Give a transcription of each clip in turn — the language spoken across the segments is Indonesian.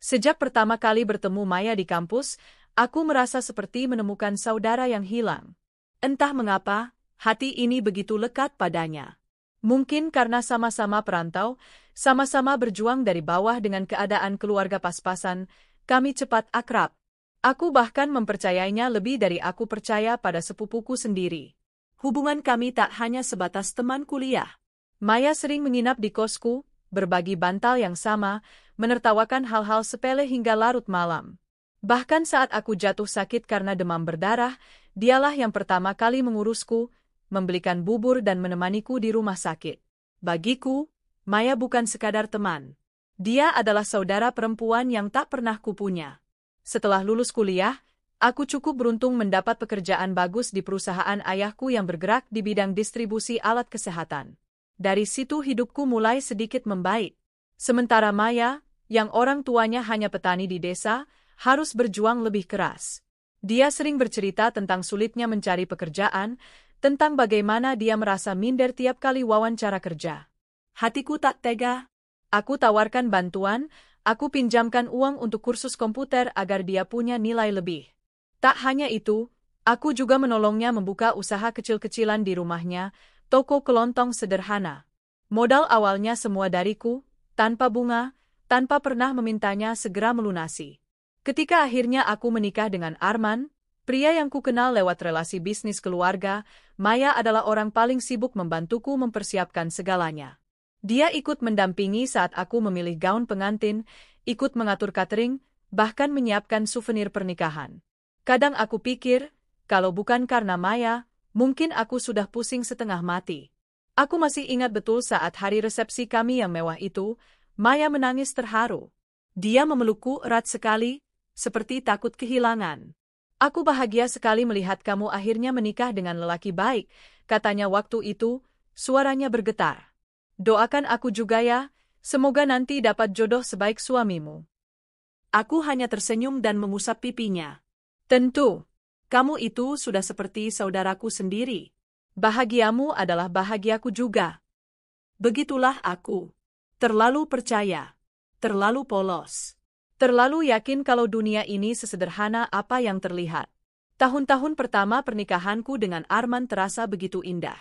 Sejak pertama kali bertemu Maya di kampus, aku merasa seperti menemukan saudara yang hilang. Entah mengapa, hati ini begitu lekat padanya. Mungkin karena sama-sama perantau, sama-sama berjuang dari bawah dengan keadaan keluarga pas-pasan, kami cepat akrab. Aku bahkan mempercayainya lebih dari aku percaya pada sepupuku sendiri. Hubungan kami tak hanya sebatas teman kuliah. Maya sering menginap di kosku, berbagi bantal yang sama, menertawakan hal-hal sepele hingga larut malam. Bahkan saat aku jatuh sakit karena demam berdarah, dialah yang pertama kali mengurusku, membelikan bubur dan menemaniku di rumah sakit. Bagiku, Maya bukan sekadar teman. Dia adalah saudara perempuan yang tak pernah kupunya. Setelah lulus kuliah, aku cukup beruntung mendapat pekerjaan bagus di perusahaan ayahku yang bergerak di bidang distribusi alat kesehatan. Dari situ hidupku mulai sedikit membaik. Sementara Maya, yang orang tuanya hanya petani di desa, harus berjuang lebih keras. Dia sering bercerita tentang sulitnya mencari pekerjaan, tentang bagaimana dia merasa minder tiap kali wawancara kerja. Hatiku tak tega. Aku tawarkan bantuan, aku pinjamkan uang untuk kursus komputer agar dia punya nilai lebih. Tak hanya itu, aku juga menolongnya membuka usaha kecil-kecilan di rumahnya, toko kelontong sederhana. Modal awalnya semua dariku, tanpa bunga, tanpa pernah memintanya segera melunasi. Ketika akhirnya aku menikah dengan Arman, pria yang kukenal lewat relasi bisnis keluarga, Maya adalah orang paling sibuk membantuku mempersiapkan segalanya. Dia ikut mendampingi saat aku memilih gaun pengantin, ikut mengatur catering, bahkan menyiapkan souvenir pernikahan. Kadang aku pikir, kalau bukan karena Maya, mungkin aku sudah pusing setengah mati. Aku masih ingat betul saat hari resepsi kami yang mewah itu, Maya menangis terharu. Dia memelukku erat sekali, seperti takut kehilangan. Aku bahagia sekali melihat kamu akhirnya menikah dengan lelaki baik, katanya waktu itu, suaranya bergetar. Doakan aku juga ya, semoga nanti dapat jodoh sebaik suamimu. Aku hanya tersenyum dan mengusap pipinya. Tentu, kamu itu sudah seperti saudaraku sendiri. Bahagiamu adalah bahagiaku juga. Begitulah aku. Terlalu percaya. Terlalu polos. Terlalu yakin kalau dunia ini sesederhana apa yang terlihat. Tahun-tahun pertama pernikahanku dengan Arman terasa begitu indah.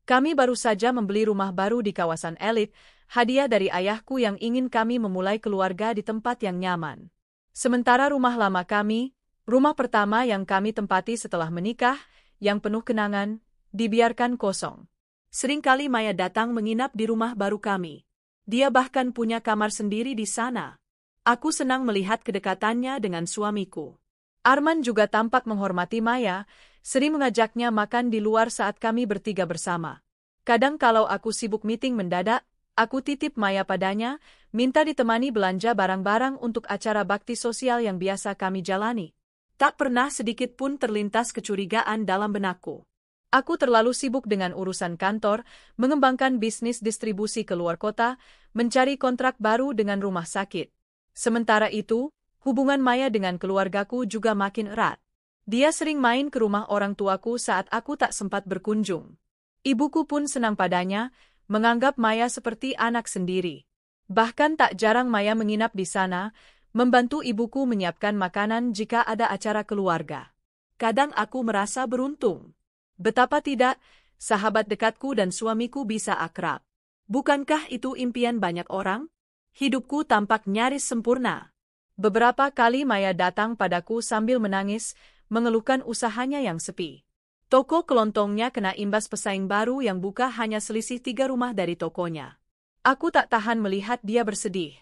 Kami baru saja membeli rumah baru di kawasan elit, hadiah dari ayahku yang ingin kami memulai keluarga di tempat yang nyaman. Sementara rumah lama kami, rumah pertama yang kami tempati setelah menikah, yang penuh kenangan, dibiarkan kosong. Seringkali Maya datang menginap di rumah baru kami. Dia bahkan punya kamar sendiri di sana. Aku senang melihat kedekatannya dengan suamiku. Arman juga tampak menghormati Maya, sering mengajaknya makan di luar saat kami bertiga bersama. Kadang kalau aku sibuk meeting mendadak, aku titip Maya padanya, minta ditemani belanja barang-barang untuk acara bakti sosial yang biasa kami jalani. Tak pernah sedikit pun terlintas kecurigaan dalam benakku. Aku terlalu sibuk dengan urusan kantor, mengembangkan bisnis distribusi ke luar kota, mencari kontrak baru dengan rumah sakit. Sementara itu, hubungan Maya dengan keluargaku juga makin erat. Dia sering main ke rumah orang tuaku saat aku tak sempat berkunjung. Ibuku pun senang padanya, menganggap Maya seperti anak sendiri. Bahkan tak jarang Maya menginap di sana, membantu ibuku menyiapkan makanan jika ada acara keluarga. Kadang aku merasa beruntung. Betapa tidak, sahabat dekatku dan suamiku bisa akrab. Bukankah itu impian banyak orang? Hidupku tampak nyaris sempurna. Beberapa kali Maya datang padaku sambil menangis, mengeluhkan usahanya yang sepi. Toko kelontongnya kena imbas pesaing baru yang buka hanya selisih 3 rumah dari tokonya. Aku tak tahan melihat dia bersedih.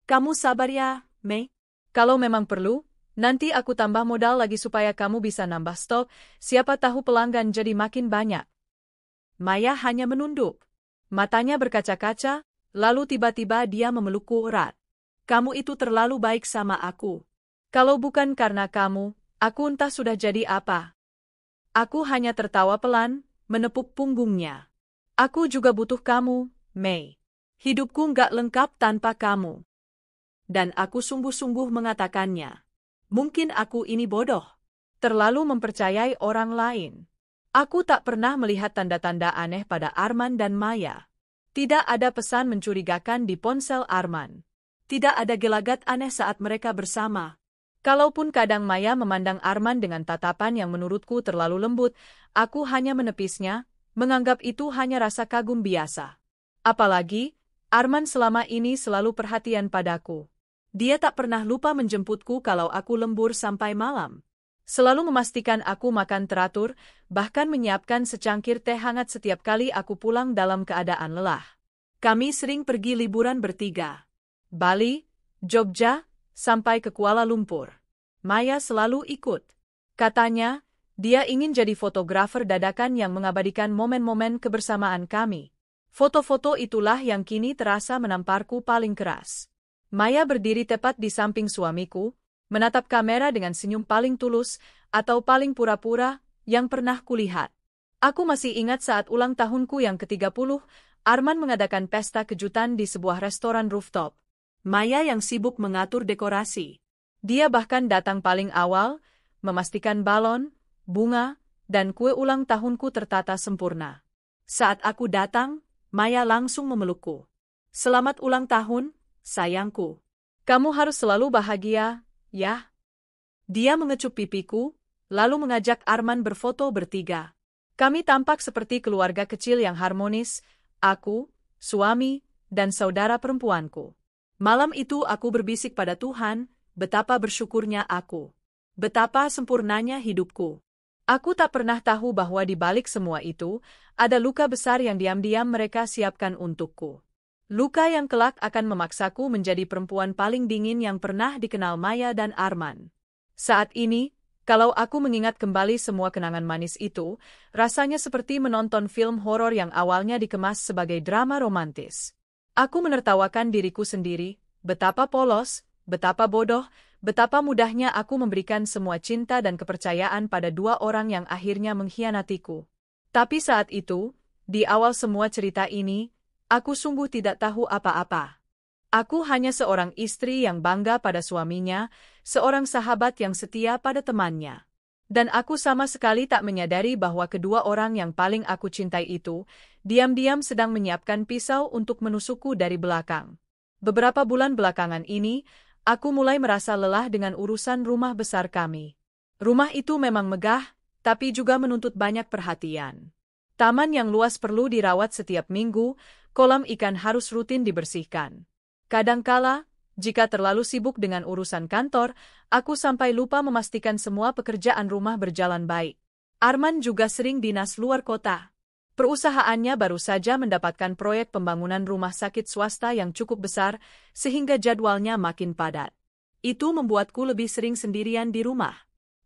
Kamu sabar ya, Mei. Kalau memang perlu, nanti aku tambah modal lagi supaya kamu bisa nambah stok, siapa tahu pelanggan jadi makin banyak. Maya hanya menunduk. Matanya berkaca-kaca, lalu tiba-tiba dia memelukku erat. Kamu itu terlalu baik sama aku. Kalau bukan karena kamu, aku entah sudah jadi apa. Aku hanya tertawa pelan, menepuk punggungnya. Aku juga butuh kamu, Mei. Hidupku nggak lengkap tanpa kamu. Dan aku sungguh-sungguh mengatakannya. Mungkin aku ini bodoh. Terlalu mempercayai orang lain. Aku tak pernah melihat tanda-tanda aneh pada Arman dan Maya. Tidak ada pesan mencurigakan di ponsel Arman. Tidak ada gelagat aneh saat mereka bersama. Kalaupun kadang Maya memandang Arman dengan tatapan yang menurutku terlalu lembut, aku hanya menepisnya, menganggap itu hanya rasa kagum biasa. Apalagi, Arman selama ini selalu perhatian padaku. Dia tak pernah lupa menjemputku kalau aku lembur sampai malam. Selalu memastikan aku makan teratur, bahkan menyiapkan secangkir teh hangat setiap kali aku pulang dalam keadaan lelah. Kami sering pergi liburan bertiga. Bali, Jogja, sampai ke Kuala Lumpur. Maya selalu ikut. Katanya, dia ingin jadi fotografer dadakan yang mengabadikan momen-momen kebersamaan kami. Foto-foto itulah yang kini terasa menamparku paling keras. Maya berdiri tepat di samping suamiku, menatap kamera dengan senyum paling tulus atau paling pura-pura yang pernah kulihat. Aku masih ingat saat ulang tahunku yang ke-30, Arman mengadakan pesta kejutan di sebuah restoran rooftop. Maya yang sibuk mengatur dekorasi. Dia bahkan datang paling awal, memastikan balon, bunga, dan kue ulang tahunku tertata sempurna. Saat aku datang, Maya langsung memelukku. "Selamat ulang tahun, sayangku. Kamu harus selalu bahagia, ya?" Dia mengecup pipiku, lalu mengajak Arman berfoto bertiga. Kami tampak seperti keluarga kecil yang harmonis, aku, suami, dan saudara perempuanku. Malam itu aku berbisik pada Tuhan, betapa bersyukurnya aku. Betapa sempurnanya hidupku. Aku tak pernah tahu bahwa di balik semua itu, ada luka besar yang diam-diam mereka siapkan untukku. Luka yang kelak akan memaksaku menjadi perempuan paling dingin yang pernah dikenal Maya dan Arman. Saat ini, kalau aku mengingat kembali semua kenangan manis itu, rasanya seperti menonton film horor yang awalnya dikemas sebagai drama romantis. Aku menertawakan diriku sendiri, betapa polos, betapa bodoh, betapa mudahnya aku memberikan semua cinta dan kepercayaan pada dua orang yang akhirnya mengkhianatiku. Tapi saat itu, di awal semua cerita ini, aku sungguh tidak tahu apa-apa. Aku hanya seorang istri yang bangga pada suaminya, seorang sahabat yang setia pada temannya. Dan aku sama sekali tak menyadari bahwa kedua orang yang paling aku cintai itu, diam-diam sedang menyiapkan pisau untuk menusukku dari belakang. Beberapa bulan belakangan ini, aku mulai merasa lelah dengan urusan rumah besar kami. Rumah itu memang megah, tapi juga menuntut banyak perhatian. Taman yang luas perlu dirawat setiap minggu, kolam ikan harus rutin dibersihkan. Kadangkala, jika terlalu sibuk dengan urusan kantor, aku sampai lupa memastikan semua pekerjaan rumah berjalan baik. Arman juga sering dinas luar kota. Perusahaannya baru saja mendapatkan proyek pembangunan rumah sakit swasta yang cukup besar, sehingga jadwalnya makin padat. Itu membuatku lebih sering sendirian di rumah.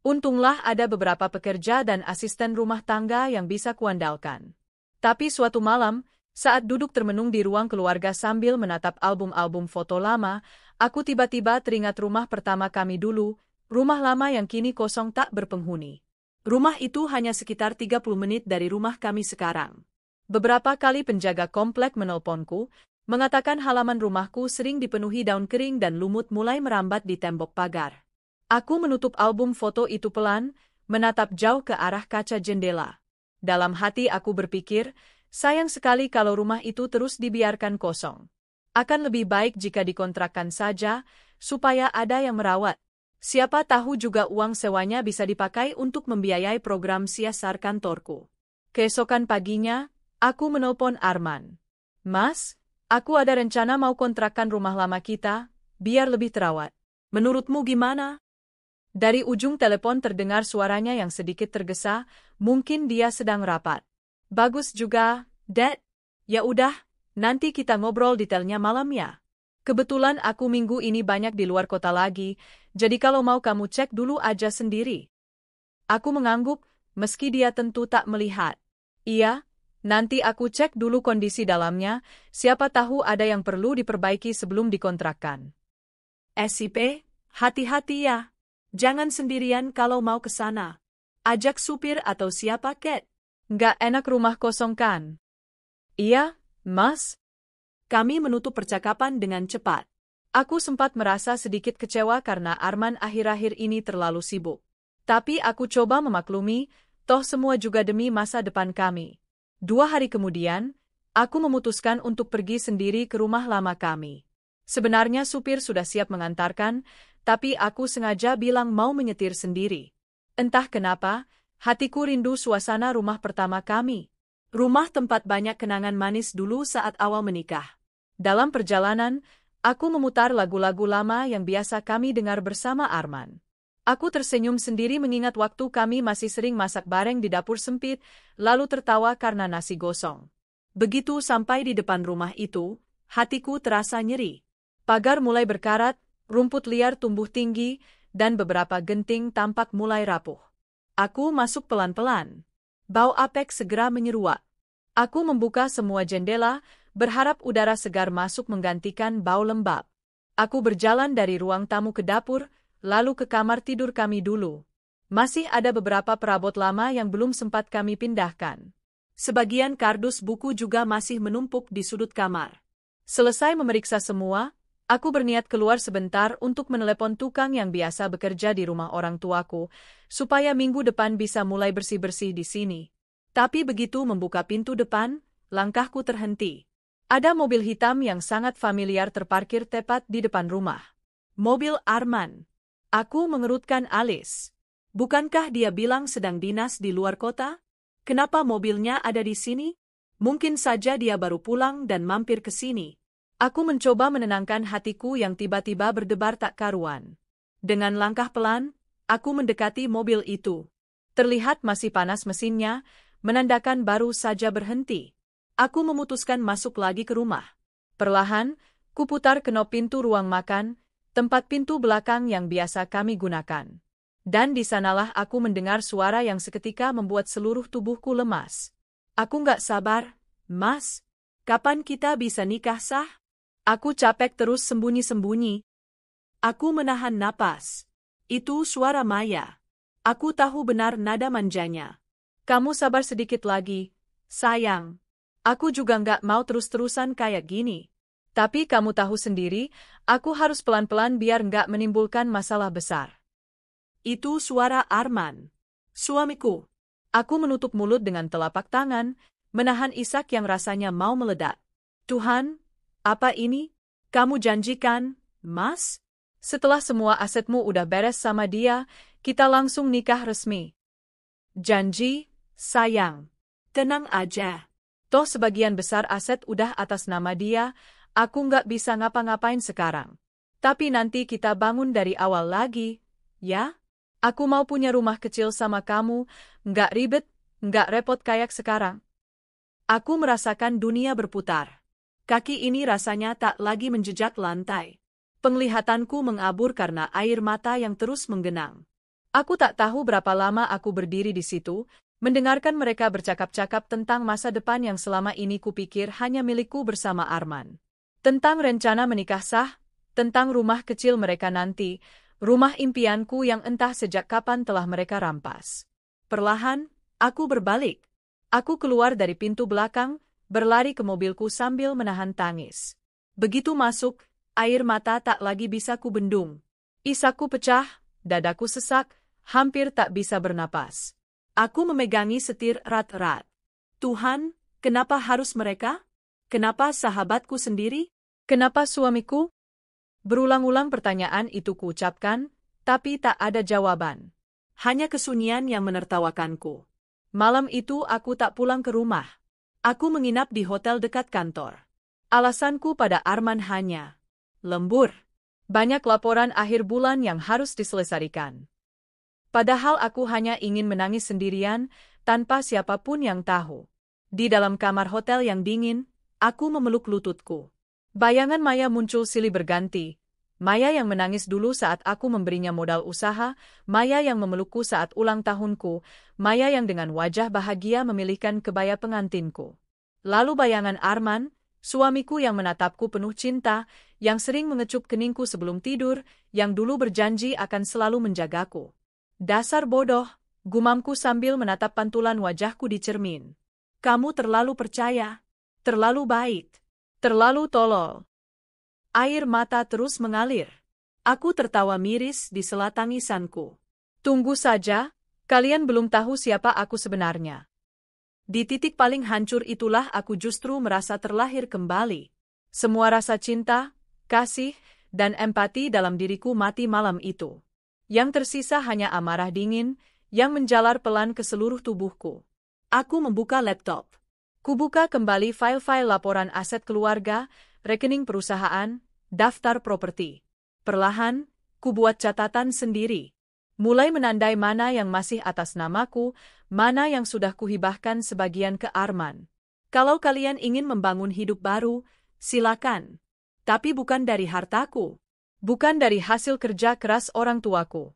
Untunglah ada beberapa pekerja dan asisten rumah tangga yang bisa kuandalkan. Tapi suatu malam, saat duduk termenung di ruang keluarga sambil menatap album-album foto lama, aku tiba-tiba teringat rumah pertama kami dulu, rumah lama yang kini kosong tak berpenghuni. Rumah itu hanya sekitar 30 menit dari rumah kami sekarang. Beberapa kali penjaga komplek menelponku, mengatakan halaman rumahku sering dipenuhi daun kering dan lumut mulai merambat di tembok pagar. Aku menutup album foto itu pelan, menatap jauh ke arah kaca jendela. Dalam hati aku berpikir, sayang sekali kalau rumah itu terus dibiarkan kosong. Akan lebih baik jika dikontrakkan saja, supaya ada yang merawat. Siapa tahu juga uang sewanya bisa dipakai untuk membiayai program CSR kantorku. Keesokan paginya, aku menelpon Arman. "Mas, aku ada rencana mau kontrakkan rumah lama kita, biar lebih terawat. Menurutmu gimana?" Dari ujung telepon terdengar suaranya yang sedikit tergesa, mungkin dia sedang rapat. "Bagus juga, Dad. Ya udah, nanti kita ngobrol detailnya malam ya. Kebetulan aku minggu ini banyak di luar kota lagi, jadi kalau mau kamu cek dulu aja sendiri." Aku mengangguk, meski dia tentu tak melihat. "Iya, nanti aku cek dulu kondisi dalamnya, siapa tahu ada yang perlu diperbaiki sebelum dikontrakkan." "SIP, hati-hati ya. Jangan sendirian kalau mau ke sana. Ajak supir atau siapa, Kat. Nggak enak rumah kosong kan?" "Iya, Mas." Kami menutup percakapan dengan cepat. Aku sempat merasa sedikit kecewa karena Arman akhir-akhir ini terlalu sibuk. Tapi aku coba memaklumi, toh semua juga demi masa depan kami. 2 hari kemudian, aku memutuskan untuk pergi sendiri ke rumah lama kami. Sebenarnya supir sudah siap mengantarkan, tapi aku sengaja bilang mau menyetir sendiri. Entah kenapa, hatiku rindu suasana rumah pertama kami. Rumah tempat banyak kenangan manis dulu saat awal menikah. Dalam perjalanan, aku memutar lagu-lagu lama yang biasa kami dengar bersama Arman. Aku tersenyum sendiri mengingat waktu kami masih sering masak bareng di dapur sempit, lalu tertawa karena nasi gosong. Begitu sampai di depan rumah itu, hatiku terasa nyeri. Pagar mulai berkarat, rumput liar tumbuh tinggi, dan beberapa genting tampak mulai rapuh. Aku masuk pelan-pelan. Bau apek segera menyeruak. Aku membuka semua jendela, berharap udara segar masuk menggantikan bau lembab. Aku berjalan dari ruang tamu ke dapur, lalu ke kamar tidur kami dulu. Masih ada beberapa perabot lama yang belum sempat kami pindahkan. Sebagian kardus buku juga masih menumpuk di sudut kamar. Selesai memeriksa semua, aku berniat keluar sebentar untuk menelepon tukang yang biasa bekerja di rumah orang tuaku, supaya minggu depan bisa mulai bersih-bersih di sini. Tapi begitu membuka pintu depan, langkahku terhenti. Ada mobil hitam yang sangat familiar terparkir tepat di depan rumah. Mobil Arman. Aku mengerutkan alis. Bukankah dia bilang sedang dinas di luar kota? Kenapa mobilnya ada di sini? Mungkin saja dia baru pulang dan mampir ke sini. Aku mencoba menenangkan hatiku yang tiba-tiba berdebar tak karuan. Dengan langkah pelan, aku mendekati mobil itu. Terlihat masih panas mesinnya, menandakan baru saja berhenti. Aku memutuskan masuk lagi ke rumah. Perlahan, kuputar knop pintu ruang makan, tempat pintu belakang yang biasa kami gunakan. Dan di sanalah aku mendengar suara yang seketika membuat seluruh tubuhku lemas. Aku nggak sabar, Mas. Kapan kita bisa nikah sah? Aku capek terus sembunyi-sembunyi. Aku menahan napas. Itu suara Maya. Aku tahu benar nada manjanya. Kamu sabar sedikit lagi, sayang. Aku juga nggak mau terus-terusan kayak gini. Tapi kamu tahu sendiri, aku harus pelan-pelan biar nggak menimbulkan masalah besar. Itu suara Arman. Suamiku. Aku menutup mulut dengan telapak tangan, menahan isak yang rasanya mau meledak. Tuhan, apa ini? Kamu janjikan, Mas? Setelah semua asetmu udah beres sama dia, kita langsung nikah resmi. Janji, sayang. Tenang aja. Toh sebagian besar aset udah atas nama dia, aku nggak bisa ngapa-ngapain sekarang. Tapi nanti kita bangun dari awal lagi, ya? Aku mau punya rumah kecil sama kamu, nggak ribet, nggak repot kayak sekarang. Aku merasakan dunia berputar. Kaki ini rasanya tak lagi menjejak lantai. Penglihatanku mengabur karena air mata yang terus menggenang. Aku tak tahu berapa lama aku berdiri di situ, mendengarkan mereka bercakap-cakap tentang masa depan yang selama ini kupikir hanya milikku bersama Arman. Tentang rencana menikah sah, tentang rumah kecil mereka nanti, rumah impianku yang entah sejak kapan telah mereka rampas. Perlahan, aku berbalik. Aku keluar dari pintu belakang, berlari ke mobilku sambil menahan tangis. Begitu masuk, air mata tak lagi bisa kubendung. Isakku pecah, dadaku sesak, hampir tak bisa bernapas. Aku memegangi setir erat-erat. Tuhan, kenapa harus mereka? Kenapa sahabatku sendiri? Kenapa suamiku? Berulang-ulang pertanyaan itu kuucapkan, tapi tak ada jawaban. Hanya kesunyian yang menertawakanku. Malam itu aku tak pulang ke rumah. Aku menginap di hotel dekat kantor. Alasanku pada Arman hanya lembur. Banyak laporan akhir bulan yang harus diselesaikan. Padahal aku hanya ingin menangis sendirian, tanpa siapapun yang tahu. Di dalam kamar hotel yang dingin, aku memeluk lututku. Bayangan Maya muncul silih berganti. Maya yang menangis dulu saat aku memberinya modal usaha, Maya yang memelukku saat ulang tahunku, Maya yang dengan wajah bahagia memilihkan kebaya pengantinku. Lalu bayangan Arman, suamiku yang menatapku penuh cinta, yang sering mengecup keningku sebelum tidur, yang dulu berjanji akan selalu menjagaku. Dasar bodoh, gumamku sambil menatap pantulan wajahku di cermin. Kamu terlalu percaya, terlalu baik, terlalu tolol. Air mata terus mengalir. Aku tertawa miris di sela tangisanku. Tunggu saja, kalian belum tahu siapa aku sebenarnya. Di titik paling hancur itulah aku justru merasa terlahir kembali. Semua rasa cinta, kasih, dan empati dalam diriku mati malam itu. Yang tersisa hanya amarah dingin yang menjalar pelan ke seluruh tubuhku. Aku membuka laptop. Kubuka kembali file-file laporan aset keluarga, rekening perusahaan, daftar properti. Perlahan, kubuat catatan sendiri. Mulai menandai mana yang masih atas namaku, mana yang sudah kuhibahkan sebagian ke Arman. Kalau kalian ingin membangun hidup baru, silakan. Tapi bukan dari hartaku. Bukan dari hasil kerja keras orang tuaku.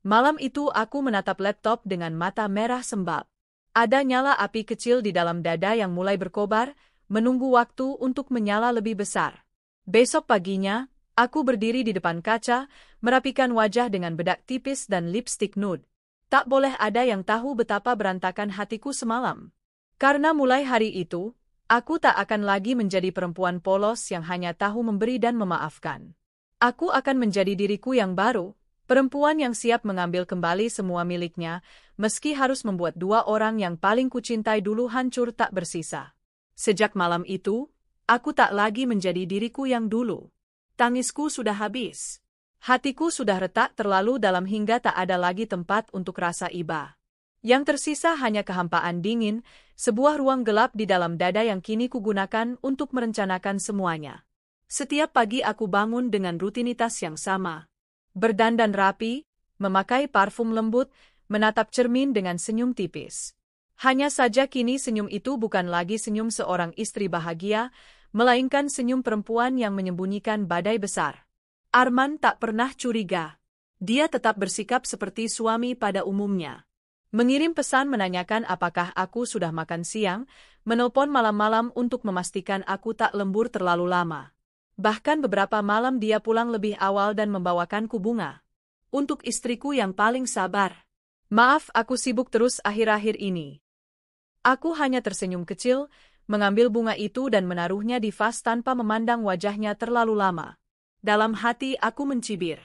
Malam itu aku menatap laptop dengan mata merah sembab. Ada nyala api kecil di dalam dada yang mulai berkobar, menunggu waktu untuk menyala lebih besar. Besok paginya, aku berdiri di depan kaca, merapikan wajah dengan bedak tipis dan lipstik nude. Tak boleh ada yang tahu betapa berantakan hatiku semalam. Karena mulai hari itu, aku tak akan lagi menjadi perempuan polos yang hanya tahu memberi dan memaafkan. Aku akan menjadi diriku yang baru, perempuan yang siap mengambil kembali semua miliknya, meski harus membuat dua orang yang paling kucintai dulu hancur tak bersisa. Sejak malam itu, aku tak lagi menjadi diriku yang dulu. Tangisku sudah habis. Hatiku sudah retak terlalu dalam hingga tak ada lagi tempat untuk rasa iba. Yang tersisa hanya kehampaan dingin, sebuah ruang gelap di dalam dada yang kini kugunakan untuk merencanakan semuanya. Setiap pagi aku bangun dengan rutinitas yang sama. Berdandan rapi, memakai parfum lembut, menatap cermin dengan senyum tipis. Hanya saja kini senyum itu bukan lagi senyum seorang istri bahagia, melainkan senyum perempuan yang menyembunyikan badai besar. Arman tak pernah curiga. Dia tetap bersikap seperti suami pada umumnya. Mengirim pesan menanyakan apakah aku sudah makan siang, menelpon malam-malam untuk memastikan aku tak lembur terlalu lama. Bahkan beberapa malam dia pulang lebih awal dan membawakanku bunga. Untuk istriku yang paling sabar. Maaf aku sibuk terus akhir-akhir ini. Aku hanya tersenyum kecil, mengambil bunga itu dan menaruhnya di vas tanpa memandang wajahnya terlalu lama. Dalam hati aku mencibir.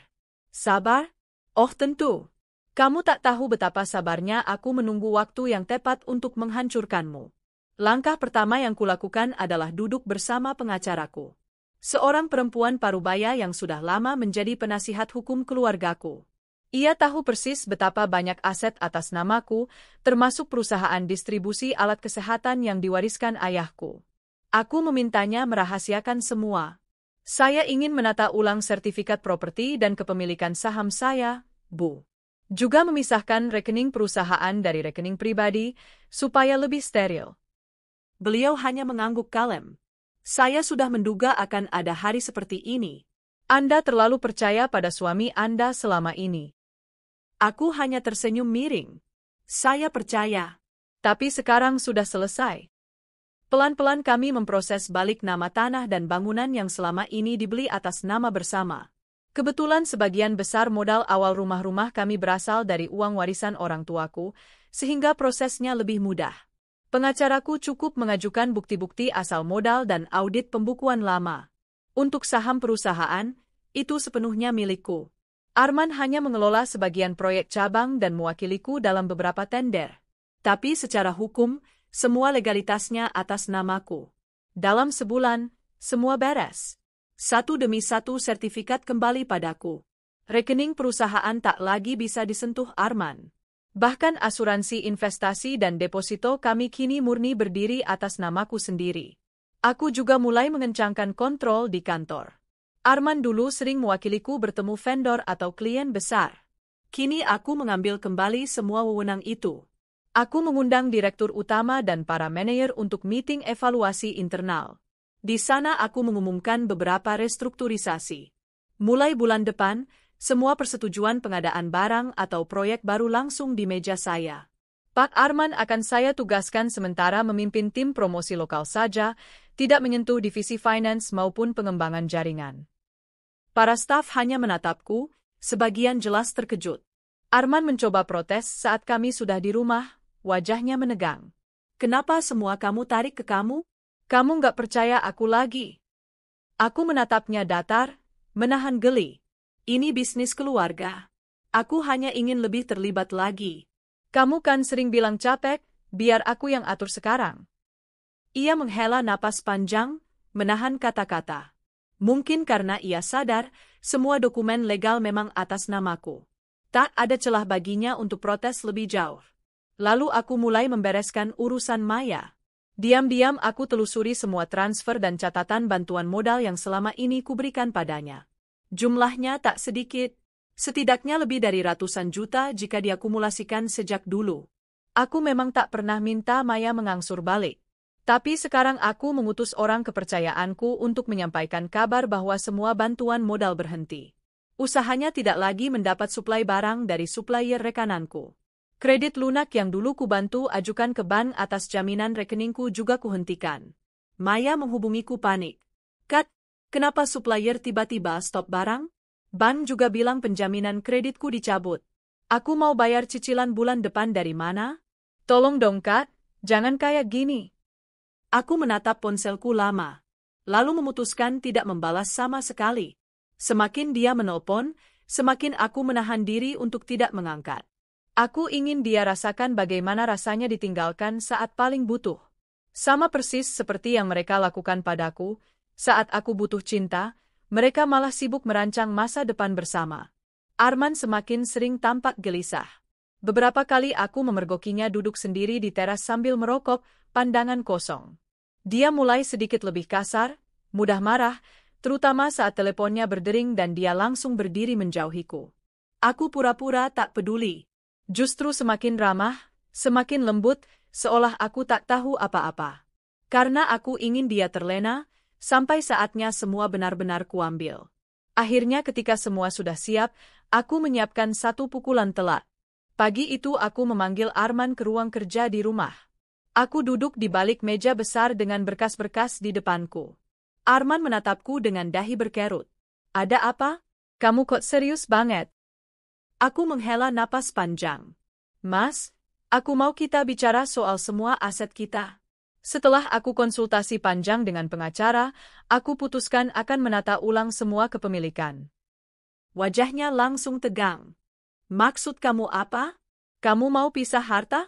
Sabar? Oh tentu. Kamu tak tahu betapa sabarnya aku menunggu waktu yang tepat untuk menghancurkanmu. Langkah pertama yang kulakukan adalah duduk bersama pengacaraku. Seorang perempuan parubaya yang sudah lama menjadi penasihat hukum keluargaku. Ia tahu persis betapa banyak aset atas namaku, termasuk perusahaan distribusi alat kesehatan yang diwariskan ayahku. Aku memintanya merahasiakan semua. Saya ingin menata ulang sertifikat properti dan kepemilikan saham saya, Bu. Juga memisahkan rekening perusahaan dari rekening pribadi, supaya lebih steril. Beliau hanya mengangguk kalem. Saya sudah menduga akan ada hari seperti ini. Anda terlalu percaya pada suami Anda selama ini. Aku hanya tersenyum miring. Saya percaya. Tapi sekarang sudah selesai. Pelan-pelan kami memproses balik nama tanah dan bangunan yang selama ini dibeli atas nama bersama. Kebetulan sebagian besar modal awal rumah-rumah kami berasal dari uang warisan orang tuaku, sehingga prosesnya lebih mudah. Pengacaraku cukup mengajukan bukti-bukti asal modal dan audit pembukuan lama. Untuk saham perusahaan, itu sepenuhnya milikku. Arman hanya mengelola sebagian proyek cabang dan mewakiliku dalam beberapa tender. Tapi secara hukum, semua legalitasnya atas namaku. Dalam sebulan, semua beres. Satu demi satu sertifikat kembali padaku. Rekening perusahaan tak lagi bisa disentuh Arman. Bahkan asuransi investasi dan deposito kami kini murni berdiri atas namaku sendiri. Aku juga mulai mengencangkan kontrol di kantor. Arman dulu sering mewakiliku bertemu vendor atau klien besar. Kini aku mengambil kembali semua wewenang itu. Aku mengundang direktur utama dan para manajer untuk meeting evaluasi internal. Di sana aku mengumumkan beberapa restrukturisasi. Mulai bulan depan, semua persetujuan pengadaan barang atau proyek baru langsung di meja saya. Pak Arman akan saya tugaskan sementara memimpin tim promosi lokal saja, tidak menyentuh divisi finance maupun pengembangan jaringan. Para staf hanya menatapku, sebagian jelas terkejut. Arman mencoba protes saat kami sudah di rumah, wajahnya menegang. Kenapa semua kamu tarik ke kamu? Kamu nggak percaya aku lagi. Aku menatapnya datar, menahan geli. Ini bisnis keluarga. Aku hanya ingin lebih terlibat lagi. Kamu kan sering bilang capek, biar aku yang atur sekarang. Ia menghela napas panjang, menahan kata-kata. Mungkin karena ia sadar, semua dokumen legal memang atas namaku. Tak ada celah baginya untuk protes lebih jauh. Lalu aku mulai membereskan urusan Maya. Diam-diam aku telusuri semua transfer dan catatan bantuan modal yang selama ini kuberikan padanya. Jumlahnya tak sedikit, setidaknya lebih dari ratusan juta jika diakumulasikan sejak dulu. Aku memang tak pernah minta Maya mengangsur balik. Tapi sekarang aku mengutus orang kepercayaanku untuk menyampaikan kabar bahwa semua bantuan modal berhenti. Usahanya tidak lagi mendapat suplai barang dari supplier rekananku. Kredit lunak yang dulu kubantu ajukan ke bank atas jaminan rekeningku juga kuhentikan. Maya menghubungiku panik. Kat, kenapa supplier tiba-tiba stop barang? Bank juga bilang penjaminan kreditku dicabut. Aku mau bayar cicilan bulan depan dari mana? Tolong dong Kat, jangan kayak gini. Aku menatap ponselku lama, lalu memutuskan tidak membalas sama sekali. Semakin dia menelpon, semakin aku menahan diri untuk tidak mengangkat. Aku ingin dia rasakan bagaimana rasanya ditinggalkan saat paling butuh. Sama persis seperti yang mereka lakukan padaku, saat aku butuh cinta, mereka malah sibuk merancang masa depan bersama. Arman semakin sering tampak gelisah. Beberapa kali aku memergokinya duduk sendiri di teras sambil merokok, pandangan kosong. Dia mulai sedikit lebih kasar, mudah marah, terutama saat teleponnya berdering dan dia langsung berdiri menjauhiku. Aku pura-pura tak peduli. Justru semakin ramah, semakin lembut, seolah aku tak tahu apa-apa. Karena aku ingin dia terlena, sampai saatnya semua benar-benar kuambil. Akhirnya ketika semua sudah siap, aku menyiapkan satu pukulan telak. Pagi itu aku memanggil Arman ke ruang kerja di rumah. Aku duduk di balik meja besar dengan berkas-berkas di depanku. Arman menatapku dengan dahi berkerut. Ada apa? Kamu kok serius banget? Aku menghela napas panjang. Mas, aku mau kita bicara soal semua aset kita. Setelah aku konsultasi panjang dengan pengacara, aku putuskan akan menata ulang semua kepemilikan. Wajahnya langsung tegang. Maksud kamu apa? Kamu mau pisah harta?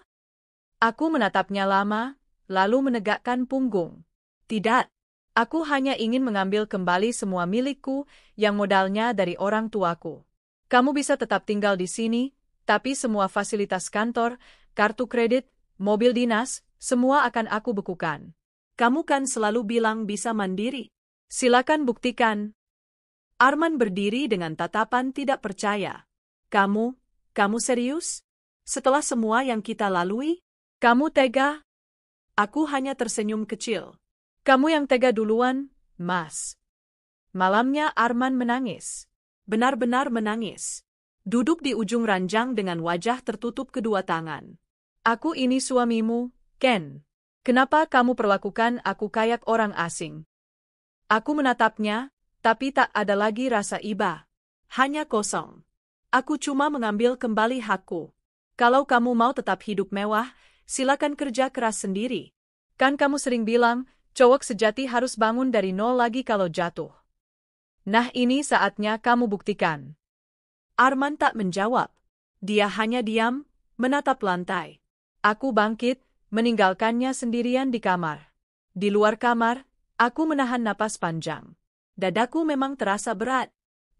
Aku menatapnya lama, lalu menegakkan punggung. Tidak. Aku hanya ingin mengambil kembali semua milikku yang modalnya dari orang tuaku. Kamu bisa tetap tinggal di sini, tapi semua fasilitas kantor, kartu kredit, mobil dinas, semua akan aku bekukan. Kamu kan selalu bilang bisa mandiri. Silakan buktikan. Arman berdiri dengan tatapan tidak percaya. Kamu serius? Setelah semua yang kita lalui? Kamu tega? Aku hanya tersenyum kecil. Kamu yang tega duluan, Mas. Malamnya Arman menangis. Benar-benar menangis. Duduk di ujung ranjang dengan wajah tertutup kedua tangan. Aku ini suamimu, Ken. Kenapa kamu perlakukan aku kayak orang asing? Aku menatapnya, tapi tak ada lagi rasa iba. Hanya kosong. Aku cuma mengambil kembali hakku. Kalau kamu mau tetap hidup mewah, silakan kerja keras sendiri. Kan kamu sering bilang, cowok sejati harus bangun dari nol lagi kalau jatuh. Nah ini saatnya kamu buktikan. Arman tak menjawab. Dia hanya diam, menatap lantai. Aku bangkit, meninggalkannya sendirian di kamar. Di luar kamar, aku menahan napas panjang. Dadaku memang terasa berat.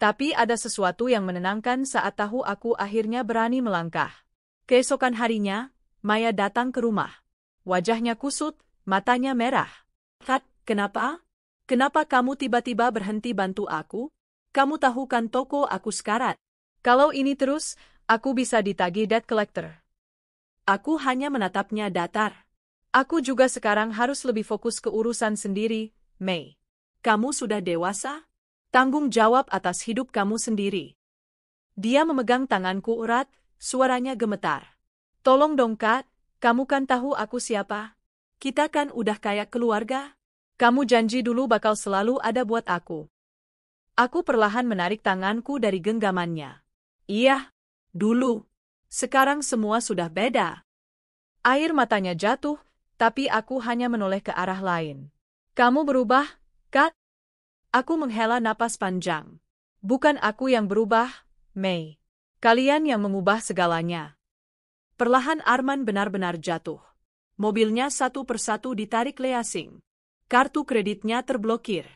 Tapi ada sesuatu yang menenangkan saat tahu aku akhirnya berani melangkah. Keesokan harinya, Maya datang ke rumah. Wajahnya kusut, matanya merah. Kat, kenapa? Kenapa kamu tiba-tiba berhenti bantu aku? Kamu tahu kan toko aku sekarat. Kalau ini terus, aku bisa ditagih debt collector. Aku hanya menatapnya datar. Aku juga sekarang harus lebih fokus ke urusan sendiri, Mei. Kamu sudah dewasa? Tanggung jawab atas hidup kamu sendiri. Dia memegang tanganku erat, suaranya gemetar. Tolong dong Kat, kamu kan tahu aku siapa? Kita kan udah kayak keluarga. Kamu janji dulu bakal selalu ada buat aku. Aku perlahan menarik tanganku dari genggamannya. Iya, dulu. Sekarang semua sudah beda. Air matanya jatuh, tapi aku hanya menoleh ke arah lain. Kamu berubah, Kat? Aku menghela napas panjang. Bukan aku yang berubah, Mei. Kalian yang mengubah segalanya. Perlahan Arman benar-benar jatuh. Mobilnya satu persatu ditarik leasing. Kartu kreditnya terblokir.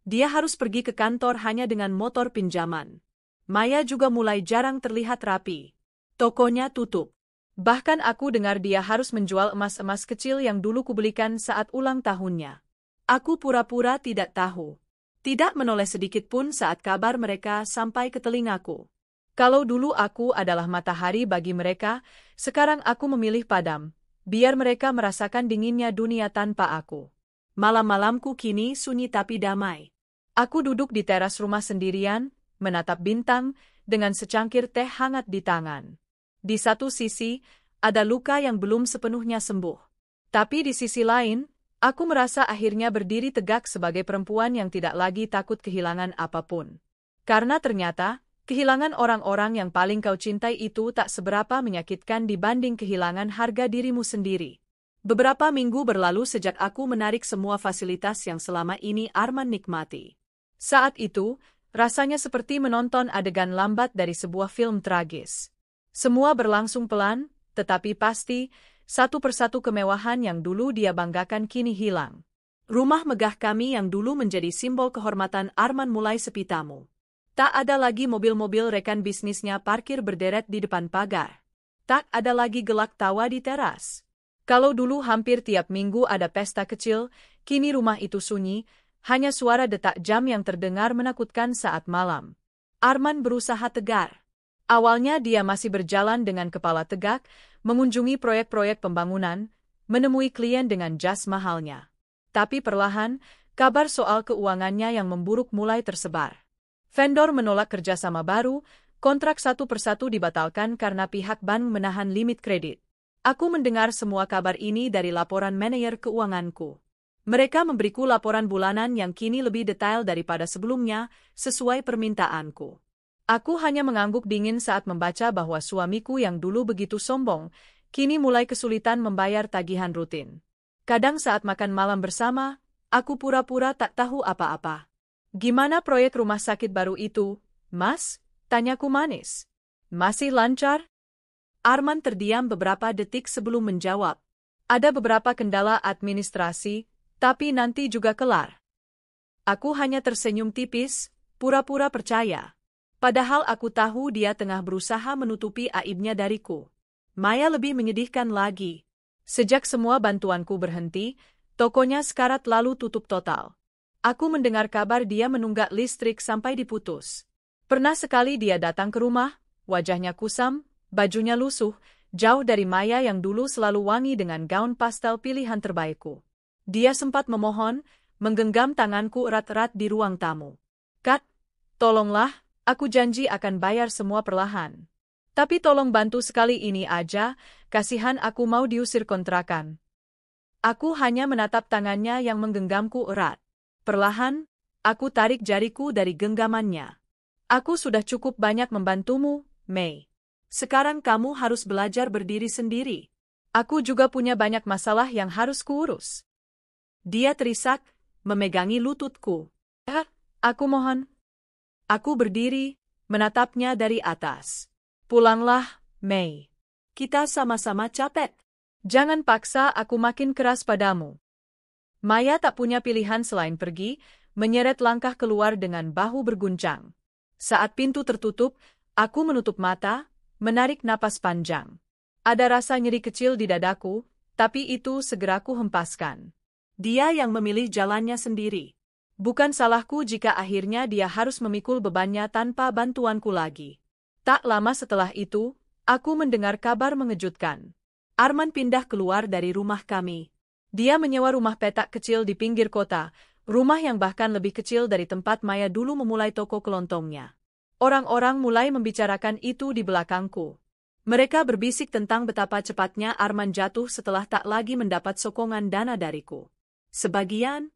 Dia harus pergi ke kantor hanya dengan motor pinjaman. Maya juga mulai jarang terlihat rapi. Tokonya tutup. Bahkan aku dengar dia harus menjual emas-emas kecil yang dulu kubelikan saat ulang tahunnya. Aku pura-pura tidak tahu. Tidak menoleh sedikit pun saat kabar mereka sampai ke telingaku. Kalau dulu aku adalah matahari bagi mereka, sekarang aku memilih padam, biar mereka merasakan dinginnya dunia tanpa aku. Malam-malamku kini sunyi tapi damai. Aku duduk di teras rumah sendirian, menatap bintang, dengan secangkir teh hangat di tangan. Di satu sisi, ada luka yang belum sepenuhnya sembuh. Tapi di sisi lain, aku merasa akhirnya berdiri tegak sebagai perempuan yang tidak lagi takut kehilangan apapun. Karena ternyata, kehilangan orang-orang yang paling kau cintai itu tak seberapa menyakitkan dibanding kehilangan harga dirimu sendiri. Beberapa minggu berlalu sejak aku menarik semua fasilitas yang selama ini Arman nikmati. Saat itu, rasanya seperti menonton adegan lambat dari sebuah film tragis. Semua berlangsung pelan, tetapi pasti, satu persatu kemewahan yang dulu dia banggakan kini hilang. Rumah megah kami yang dulu menjadi simbol kehormatan Arman mulai sepi tamu. Tak ada lagi mobil-mobil rekan bisnisnya parkir berderet di depan pagar. Tak ada lagi gelak tawa di teras. Kalau dulu hampir tiap minggu ada pesta kecil, kini rumah itu sunyi, hanya suara detak jam yang terdengar menakutkan saat malam. Arman berusaha tegar. Awalnya dia masih berjalan dengan kepala tegak, mengunjungi proyek-proyek pembangunan, menemui klien dengan jas mahalnya. Tapi perlahan, kabar soal keuangannya yang memburuk mulai tersebar. Vendor menolak kerjasama baru, kontrak satu persatu dibatalkan karena pihak bank menahan limit kredit. Aku mendengar semua kabar ini dari laporan manajer keuanganku. Mereka memberiku laporan bulanan yang kini lebih detail daripada sebelumnya, sesuai permintaanku. Aku hanya mengangguk dingin saat membaca bahwa suamiku yang dulu begitu sombong, kini mulai kesulitan membayar tagihan rutin. Kadang saat makan malam bersama, aku pura-pura tak tahu apa-apa. "Gimana proyek rumah sakit baru itu, Mas?" tanyaku manis. "Masih lancar?" Arman terdiam beberapa detik sebelum menjawab. "Ada beberapa kendala administrasi, tapi nanti juga kelar." Aku hanya tersenyum tipis, pura-pura percaya. Padahal aku tahu dia tengah berusaha menutupi aibnya dariku. Maya lebih menyedihkan lagi. Sejak semua bantuanku berhenti, tokonya sekarat lalu tutup total. Aku mendengar kabar dia menunggak listrik sampai diputus. Pernah sekali dia datang ke rumah, wajahnya kusam, bajunya lusuh, jauh dari Maya yang dulu selalu wangi dengan gaun pastel pilihan terbaikku. Dia sempat memohon, menggenggam tanganku erat-erat di ruang tamu. "Kat, tolonglah. Aku janji akan bayar semua perlahan. Tapi tolong bantu sekali ini aja, kasihan aku mau diusir kontrakan." Aku hanya menatap tangannya yang menggenggamku erat. Perlahan, aku tarik jariku dari genggamannya. "Aku sudah cukup banyak membantumu, Mei. Sekarang kamu harus belajar berdiri sendiri. Aku juga punya banyak masalah yang harus kuurus." Dia terisak, memegangi lututku. Aku mohon." Aku berdiri, menatapnya dari atas. "Pulanglah, Mei. Kita sama-sama capek. Jangan paksa aku makin keras padamu." Maya tak punya pilihan selain pergi, menyeret langkah keluar dengan bahu berguncang. Saat pintu tertutup, aku menutup mata, menarik napas panjang. Ada rasa nyeri kecil di dadaku, tapi itu segera ku hempaskan. Dia yang memilih jalannya sendiri. Bukan salahku jika akhirnya dia harus memikul bebannya tanpa bantuanku lagi. Tak lama setelah itu, aku mendengar kabar mengejutkan. Arman pindah keluar dari rumah kami. Dia menyewa rumah petak kecil di pinggir kota, rumah yang bahkan lebih kecil dari tempat Maya dulu memulai toko kelontongnya. Orang-orang mulai membicarakan itu di belakangku. Mereka berbisik tentang betapa cepatnya Arman jatuh setelah tak lagi mendapat sokongan dana dariku. Sebagian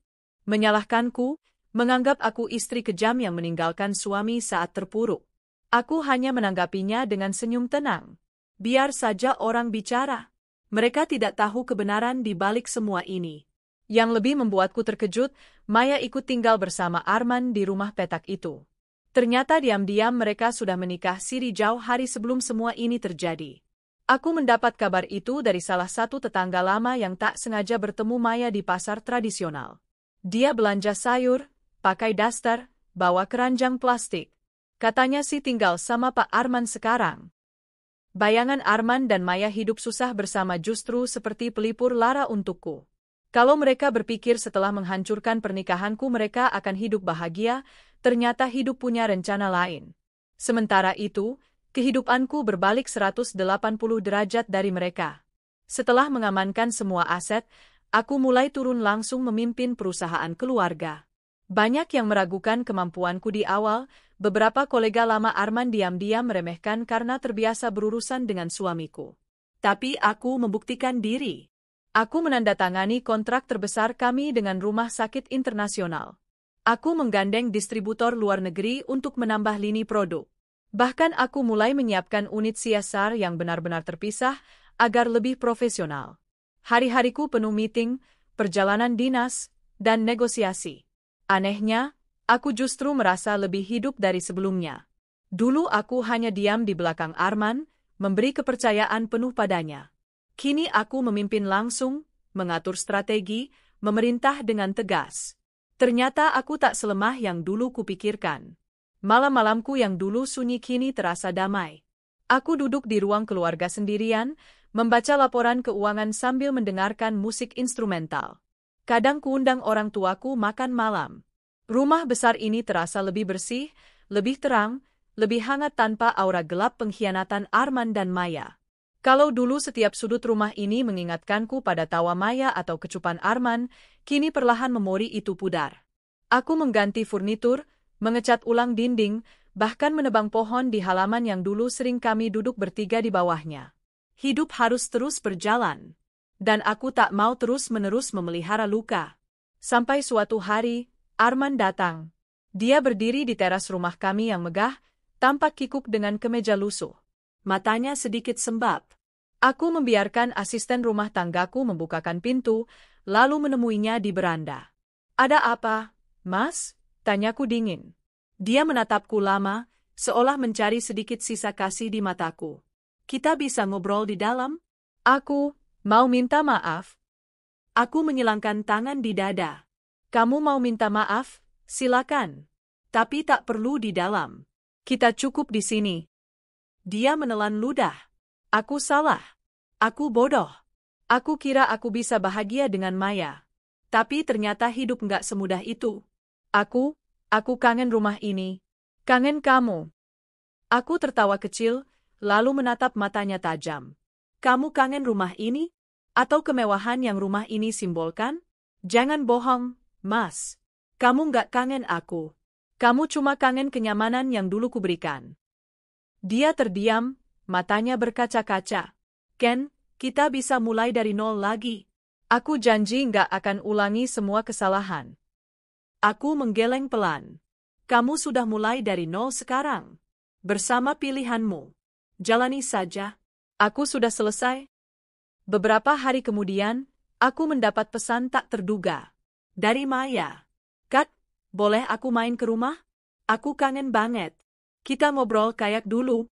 menyalahkanku, menganggap aku istri kejam yang meninggalkan suami saat terpuruk. Aku hanya menanggapinya dengan senyum tenang. Biar saja orang bicara. Mereka tidak tahu kebenaran di balik semua ini. Yang lebih membuatku terkejut, Maya ikut tinggal bersama Arman di rumah petak itu. Ternyata diam-diam mereka sudah menikah siri jauh hari sebelum semua ini terjadi. Aku mendapat kabar itu dari salah satu tetangga lama yang tak sengaja bertemu Maya di pasar tradisional. Dia belanja sayur, pakai daster, bawa keranjang plastik. Katanya sih tinggal sama Pak Arman sekarang. Bayangan Arman dan Maya hidup susah bersama justru seperti pelipur lara untukku. Kalau mereka berpikir setelah menghancurkan pernikahanku mereka akan hidup bahagia, ternyata hidup punya rencana lain. Sementara itu, kehidupanku berbalik 180 derajat dari mereka. Setelah mengamankan semua aset, aku mulai turun langsung memimpin perusahaan keluarga. Banyak yang meragukan kemampuanku di awal, beberapa kolega lama Arman diam-diam meremehkan karena terbiasa berurusan dengan suamiku. Tapi aku membuktikan diri. Aku menandatangani kontrak terbesar kami dengan rumah sakit internasional. Aku menggandeng distributor luar negeri untuk menambah lini produk. Bahkan aku mulai menyiapkan unit CSR yang benar-benar terpisah, agar lebih profesional. Hari-hariku penuh meeting, perjalanan dinas, dan negosiasi. Anehnya, aku justru merasa lebih hidup dari sebelumnya. Dulu aku hanya diam di belakang Arman, memberi kepercayaan penuh padanya. Kini aku memimpin langsung, mengatur strategi, memerintah dengan tegas. Ternyata aku tak selemah yang dulu kupikirkan. Malam-malamku yang dulu sunyi kini terasa damai. Aku duduk di ruang keluarga sendirian, membaca laporan keuangan sambil mendengarkan musik instrumental. Kadang kuundang orang tuaku makan malam. Rumah besar ini terasa lebih bersih, lebih terang, lebih hangat tanpa aura gelap pengkhianatan Arman dan Maya. Kalau dulu setiap sudut rumah ini mengingatkanku pada tawa Maya atau kecupan Arman, kini perlahan memori itu pudar. Aku mengganti furnitur, mengecat ulang dinding, bahkan menebang pohon di halaman yang dulu sering kami duduk bertiga di bawahnya. Hidup harus terus berjalan. Dan aku tak mau terus-menerus memelihara luka. Sampai suatu hari, Arman datang. Dia berdiri di teras rumah kami yang megah, tampak kikuk dengan kemeja lusuh. Matanya sedikit sembab. Aku membiarkan asisten rumah tanggaku membukakan pintu, lalu menemuinya di beranda. "Ada apa, Mas?" tanyaku dingin. Dia menatapku lama, seolah mencari sedikit sisa kasih di mataku. "Kita bisa ngobrol di dalam?" "Aku mau minta maaf." Aku menyilangkan tangan di dada. "Kamu mau minta maaf? Silakan. Tapi tak perlu di dalam. Kita cukup di sini." Dia menelan ludah. Aku salah. Aku bodoh. Aku kira aku bisa bahagia dengan Maya. Tapi ternyata hidup nggak semudah itu. Aku kangen rumah ini. Kangen kamu. Aku tertawa kecil, lalu menatap matanya tajam. "Kamu kangen rumah ini? Atau kemewahan yang rumah ini simbolkan?" "Jangan bohong, Mas. Kamu nggak kangen aku. Kamu cuma kangen kenyamanan yang dulu kuberikan." Dia terdiam, matanya berkaca-kaca. "Ken, kita bisa mulai dari nol lagi. Aku janji nggak akan ulangi semua kesalahan." Aku menggeleng pelan. "Kamu sudah mulai dari nol sekarang. Bersama pilihanmu. Jalani saja." Aku sudah selesai. Beberapa hari kemudian, aku mendapat pesan tak terduga. Dari Maya. "Kak, boleh aku main ke rumah? Aku kangen banget. Kita ngobrol kayak dulu."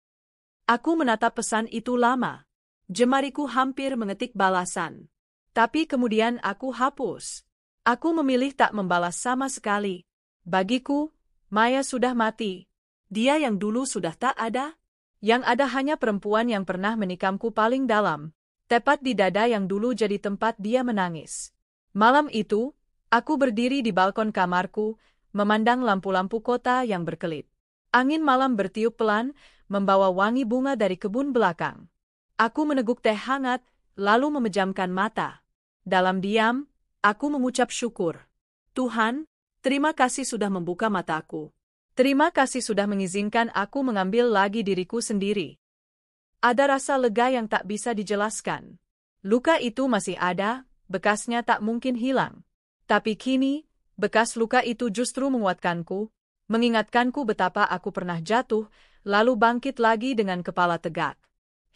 Aku menatap pesan itu lama. Jemariku hampir mengetik balasan. Tapi kemudian aku hapus. Aku memilih tak membalas sama sekali. Bagiku, Maya sudah mati. Dia yang dulu sudah tak ada. Yang ada hanya perempuan yang pernah menikamku paling dalam, tepat di dada yang dulu jadi tempat dia menangis. Malam itu, aku berdiri di balkon kamarku, memandang lampu-lampu kota yang berkelip. Angin malam bertiup pelan, membawa wangi bunga dari kebun belakang. Aku meneguk teh hangat, lalu memejamkan mata. Dalam diam, aku mengucap syukur. "Tuhan, terima kasih sudah membuka mataku. Terima kasih sudah mengizinkan aku mengambil lagi diriku sendiri." Ada rasa lega yang tak bisa dijelaskan. Luka itu masih ada, bekasnya tak mungkin hilang. Tapi kini, bekas luka itu justru menguatkanku, mengingatkanku betapa aku pernah jatuh, lalu bangkit lagi dengan kepala tegak.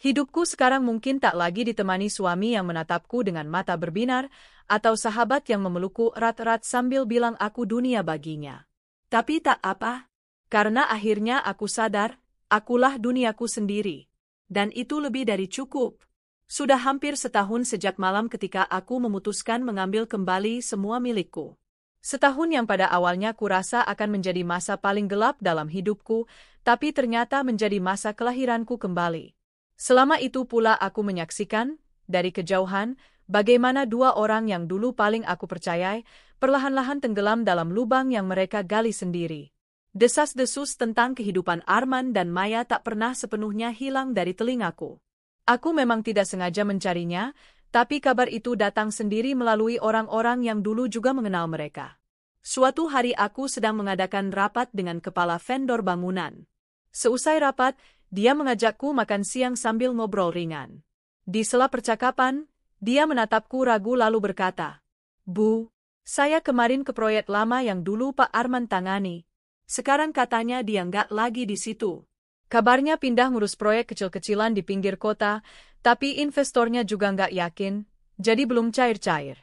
Hidupku sekarang mungkin tak lagi ditemani suami yang menatapku dengan mata berbinar, atau sahabat yang memelukku erat-erat sambil bilang aku dunia baginya. Tapi tak apa, karena akhirnya aku sadar, akulah duniaku sendiri. Dan itu lebih dari cukup. Sudah hampir setahun sejak malam ketika aku memutuskan mengambil kembali semua milikku. Setahun yang pada awalnya kurasa akan menjadi masa paling gelap dalam hidupku, tapi ternyata menjadi masa kelahiranku kembali. Selama itu pula aku menyaksikan, dari kejauhan, bagaimana dua orang yang dulu paling aku percayai, perlahan-lahan tenggelam dalam lubang yang mereka gali sendiri. Desas-desus tentang kehidupan Arman dan Maya tak pernah sepenuhnya hilang dari telingaku. Aku memang tidak sengaja mencarinya, tapi kabar itu datang sendiri melalui orang-orang yang dulu juga mengenal mereka. Suatu hari aku sedang mengadakan rapat dengan kepala vendor bangunan. Seusai rapat, dia mengajakku makan siang sambil ngobrol ringan. Di sela percakapan, dia menatapku ragu lalu berkata, "Bu, saya kemarin ke proyek lama yang dulu Pak Arman tangani. Sekarang katanya dia nggak lagi di situ. Kabarnya pindah ngurus proyek kecil-kecilan di pinggir kota, tapi investornya juga nggak yakin, jadi belum cair-cair."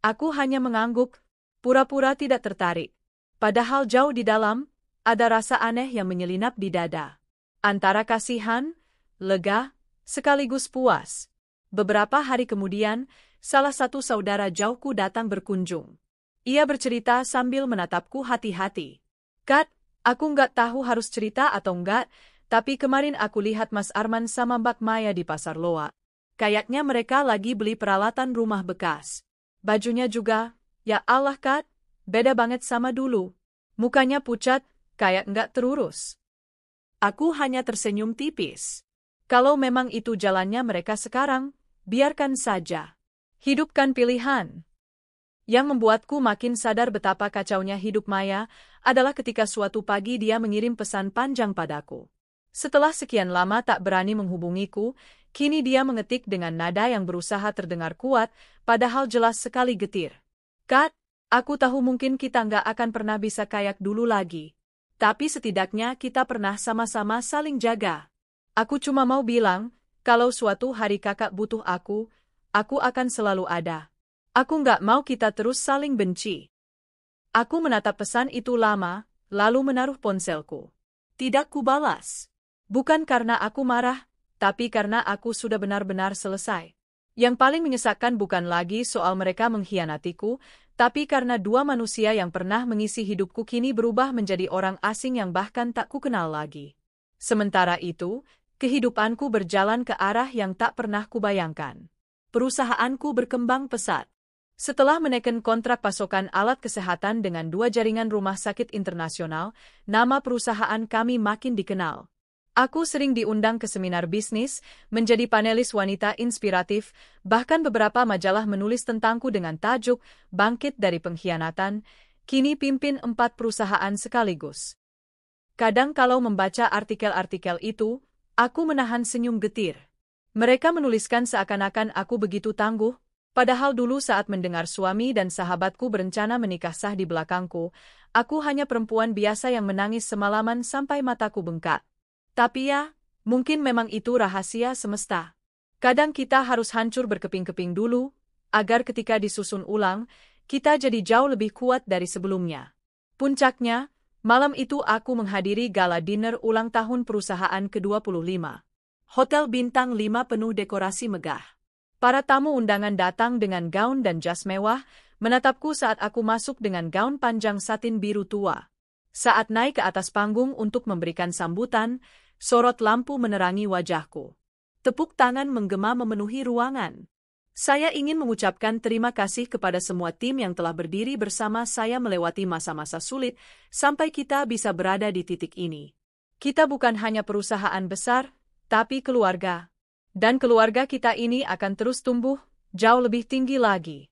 Aku hanya mengangguk, pura-pura tidak tertarik. Padahal jauh di dalam, ada rasa aneh yang menyelinap di dada. Antara kasihan, lega, sekaligus puas. Beberapa hari kemudian, salah satu saudara jauhku datang berkunjung. Ia bercerita sambil menatapku hati-hati. "Kat, aku nggak tahu harus cerita atau enggak, tapi kemarin aku lihat Mas Arman sama Mbak Maya di Pasar Loa. Kayaknya mereka lagi beli peralatan rumah bekas. Bajunya juga, ya Allah Kat, beda banget sama dulu. Mukanya pucat, kayak nggak terurus." Aku hanya tersenyum tipis. Kalau memang itu jalannya mereka sekarang, biarkan saja. Hidupkan pilihan. Yang membuatku makin sadar betapa kacaunya hidup Maya adalah ketika suatu pagi dia mengirim pesan panjang padaku. Setelah sekian lama tak berani menghubungiku, kini dia mengetik dengan nada yang berusaha terdengar kuat, padahal jelas sekali getir. "Kat, aku tahu mungkin kita nggak akan pernah bisa kayak dulu lagi. Tapi setidaknya kita pernah sama-sama saling jaga. Aku cuma mau bilang, kalau suatu hari kakak butuh aku akan selalu ada. Aku nggak mau kita terus saling benci." Aku menatap pesan itu lama, lalu menaruh ponselku. Tidak kubalas. Bukan karena aku marah, tapi karena aku sudah benar-benar selesai. Yang paling menyesakan bukan lagi soal mereka mengkhianatiku, tapi karena dua manusia yang pernah mengisi hidupku kini berubah menjadi orang asing yang bahkan tak kukenal lagi. Sementara itu, kehidupanku berjalan ke arah yang tak pernah kubayangkan. Perusahaanku berkembang pesat. Setelah menekan kontrak pasokan alat kesehatan dengan dua jaringan rumah sakit internasional, nama perusahaan kami makin dikenal. Aku sering diundang ke seminar bisnis, menjadi panelis wanita inspiratif, bahkan beberapa majalah menulis tentangku dengan tajuk "Bangkit dari Pengkhianatan", kini pimpin 4 perusahaan sekaligus. Kadang kalau membaca artikel-artikel itu, aku menahan senyum getir. Mereka menuliskan seakan-akan aku begitu tangguh, padahal dulu saat mendengar suami dan sahabatku berencana menikah sah di belakangku, aku hanya perempuan biasa yang menangis semalaman sampai mataku bengkak. Tapi ya, mungkin memang itu rahasia semesta. Kadang kita harus hancur berkeping-keping dulu, agar ketika disusun ulang, kita jadi jauh lebih kuat dari sebelumnya. Puncaknya, malam itu aku menghadiri gala dinner ulang tahun perusahaan ke-25. Hotel bintang 5 penuh dekorasi megah. Para tamu undangan datang dengan gaun dan jas mewah, menatapku saat aku masuk dengan gaun panjang satin biru tua. Saat naik ke atas panggung untuk memberikan sambutan, sorot lampu menerangi wajahku. Tepuk tangan menggema memenuhi ruangan. Saya ingin mengucapkan terima kasih kepada semua tim yang telah berdiri bersama saya melewati masa-masa sulit, sampai kita bisa berada di titik ini. Kita bukan hanya perusahaan besar, tapi keluarga. Dan keluarga kita ini akan terus tumbuh, jauh lebih tinggi lagi.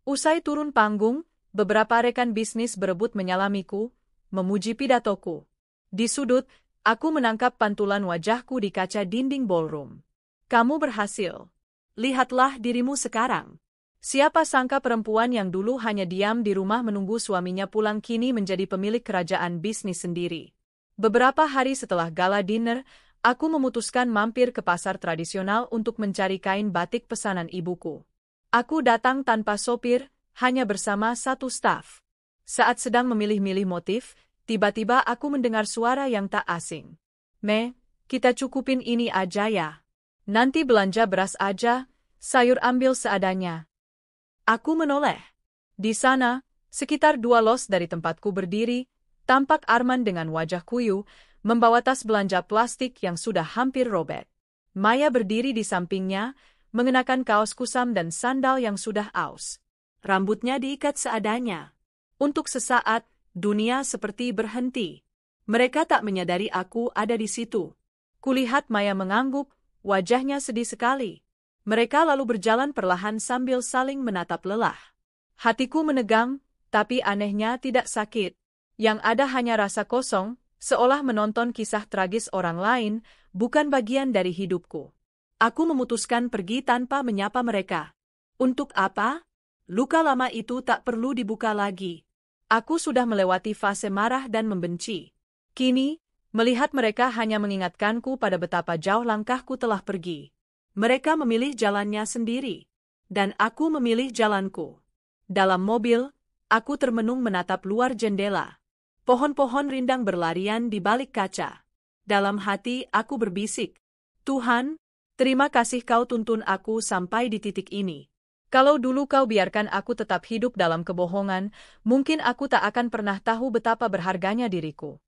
Usai turun panggung, beberapa rekan bisnis berebut menyalamiku, memuji pidatoku. Di sudut, aku menangkap pantulan wajahku di kaca dinding ballroom. "Kamu berhasil. Lihatlah dirimu sekarang." Siapa sangka perempuan yang dulu hanya diam di rumah menunggu suaminya pulang kini menjadi pemilik kerajaan bisnis sendiri. Beberapa hari setelah gala dinner, aku memutuskan mampir ke pasar tradisional untuk mencari kain batik pesanan ibuku. Aku datang tanpa sopir, hanya bersama satu staf. Saat sedang memilih-milih motif, tiba-tiba aku mendengar suara yang tak asing. Kita cukupin ini aja ya. Nanti belanja beras aja, sayur ambil seadanya." Aku menoleh. Di sana, Sekitar 2 los dari tempatku berdiri, tampak Arman dengan wajah kuyu, membawa tas belanja plastik yang sudah hampir robek. Maya berdiri di sampingnya, mengenakan kaos kusam dan sandal yang sudah aus. Rambutnya diikat seadanya. Untuk sesaat, dunia seperti berhenti. Mereka tak menyadari aku ada di situ. Kulihat Maya mengangguk, wajahnya sedih sekali. Mereka lalu berjalan perlahan sambil saling menatap lelah. Hatiku menegang, tapi anehnya tidak sakit. Yang ada hanya rasa kosong, seolah menonton kisah tragis orang lain, bukan bagian dari hidupku. Aku memutuskan pergi tanpa menyapa mereka. Untuk apa? Luka lama itu tak perlu dibuka lagi. Aku sudah melewati fase marah dan membenci. Kini, melihat mereka hanya mengingatkanku pada betapa jauh langkahku telah pergi. Mereka memilih jalannya sendiri. Dan aku memilih jalanku. Dalam mobil, aku termenung menatap luar jendela. Pohon-pohon rindang berlarian di balik kaca. Dalam hati aku berbisik, Tuhan, terima kasih kau tuntun aku sampai di titik ini. Kalau dulu kau biarkan aku tetap hidup dalam kebohongan, mungkin aku tak akan pernah tahu betapa berharganya diriku.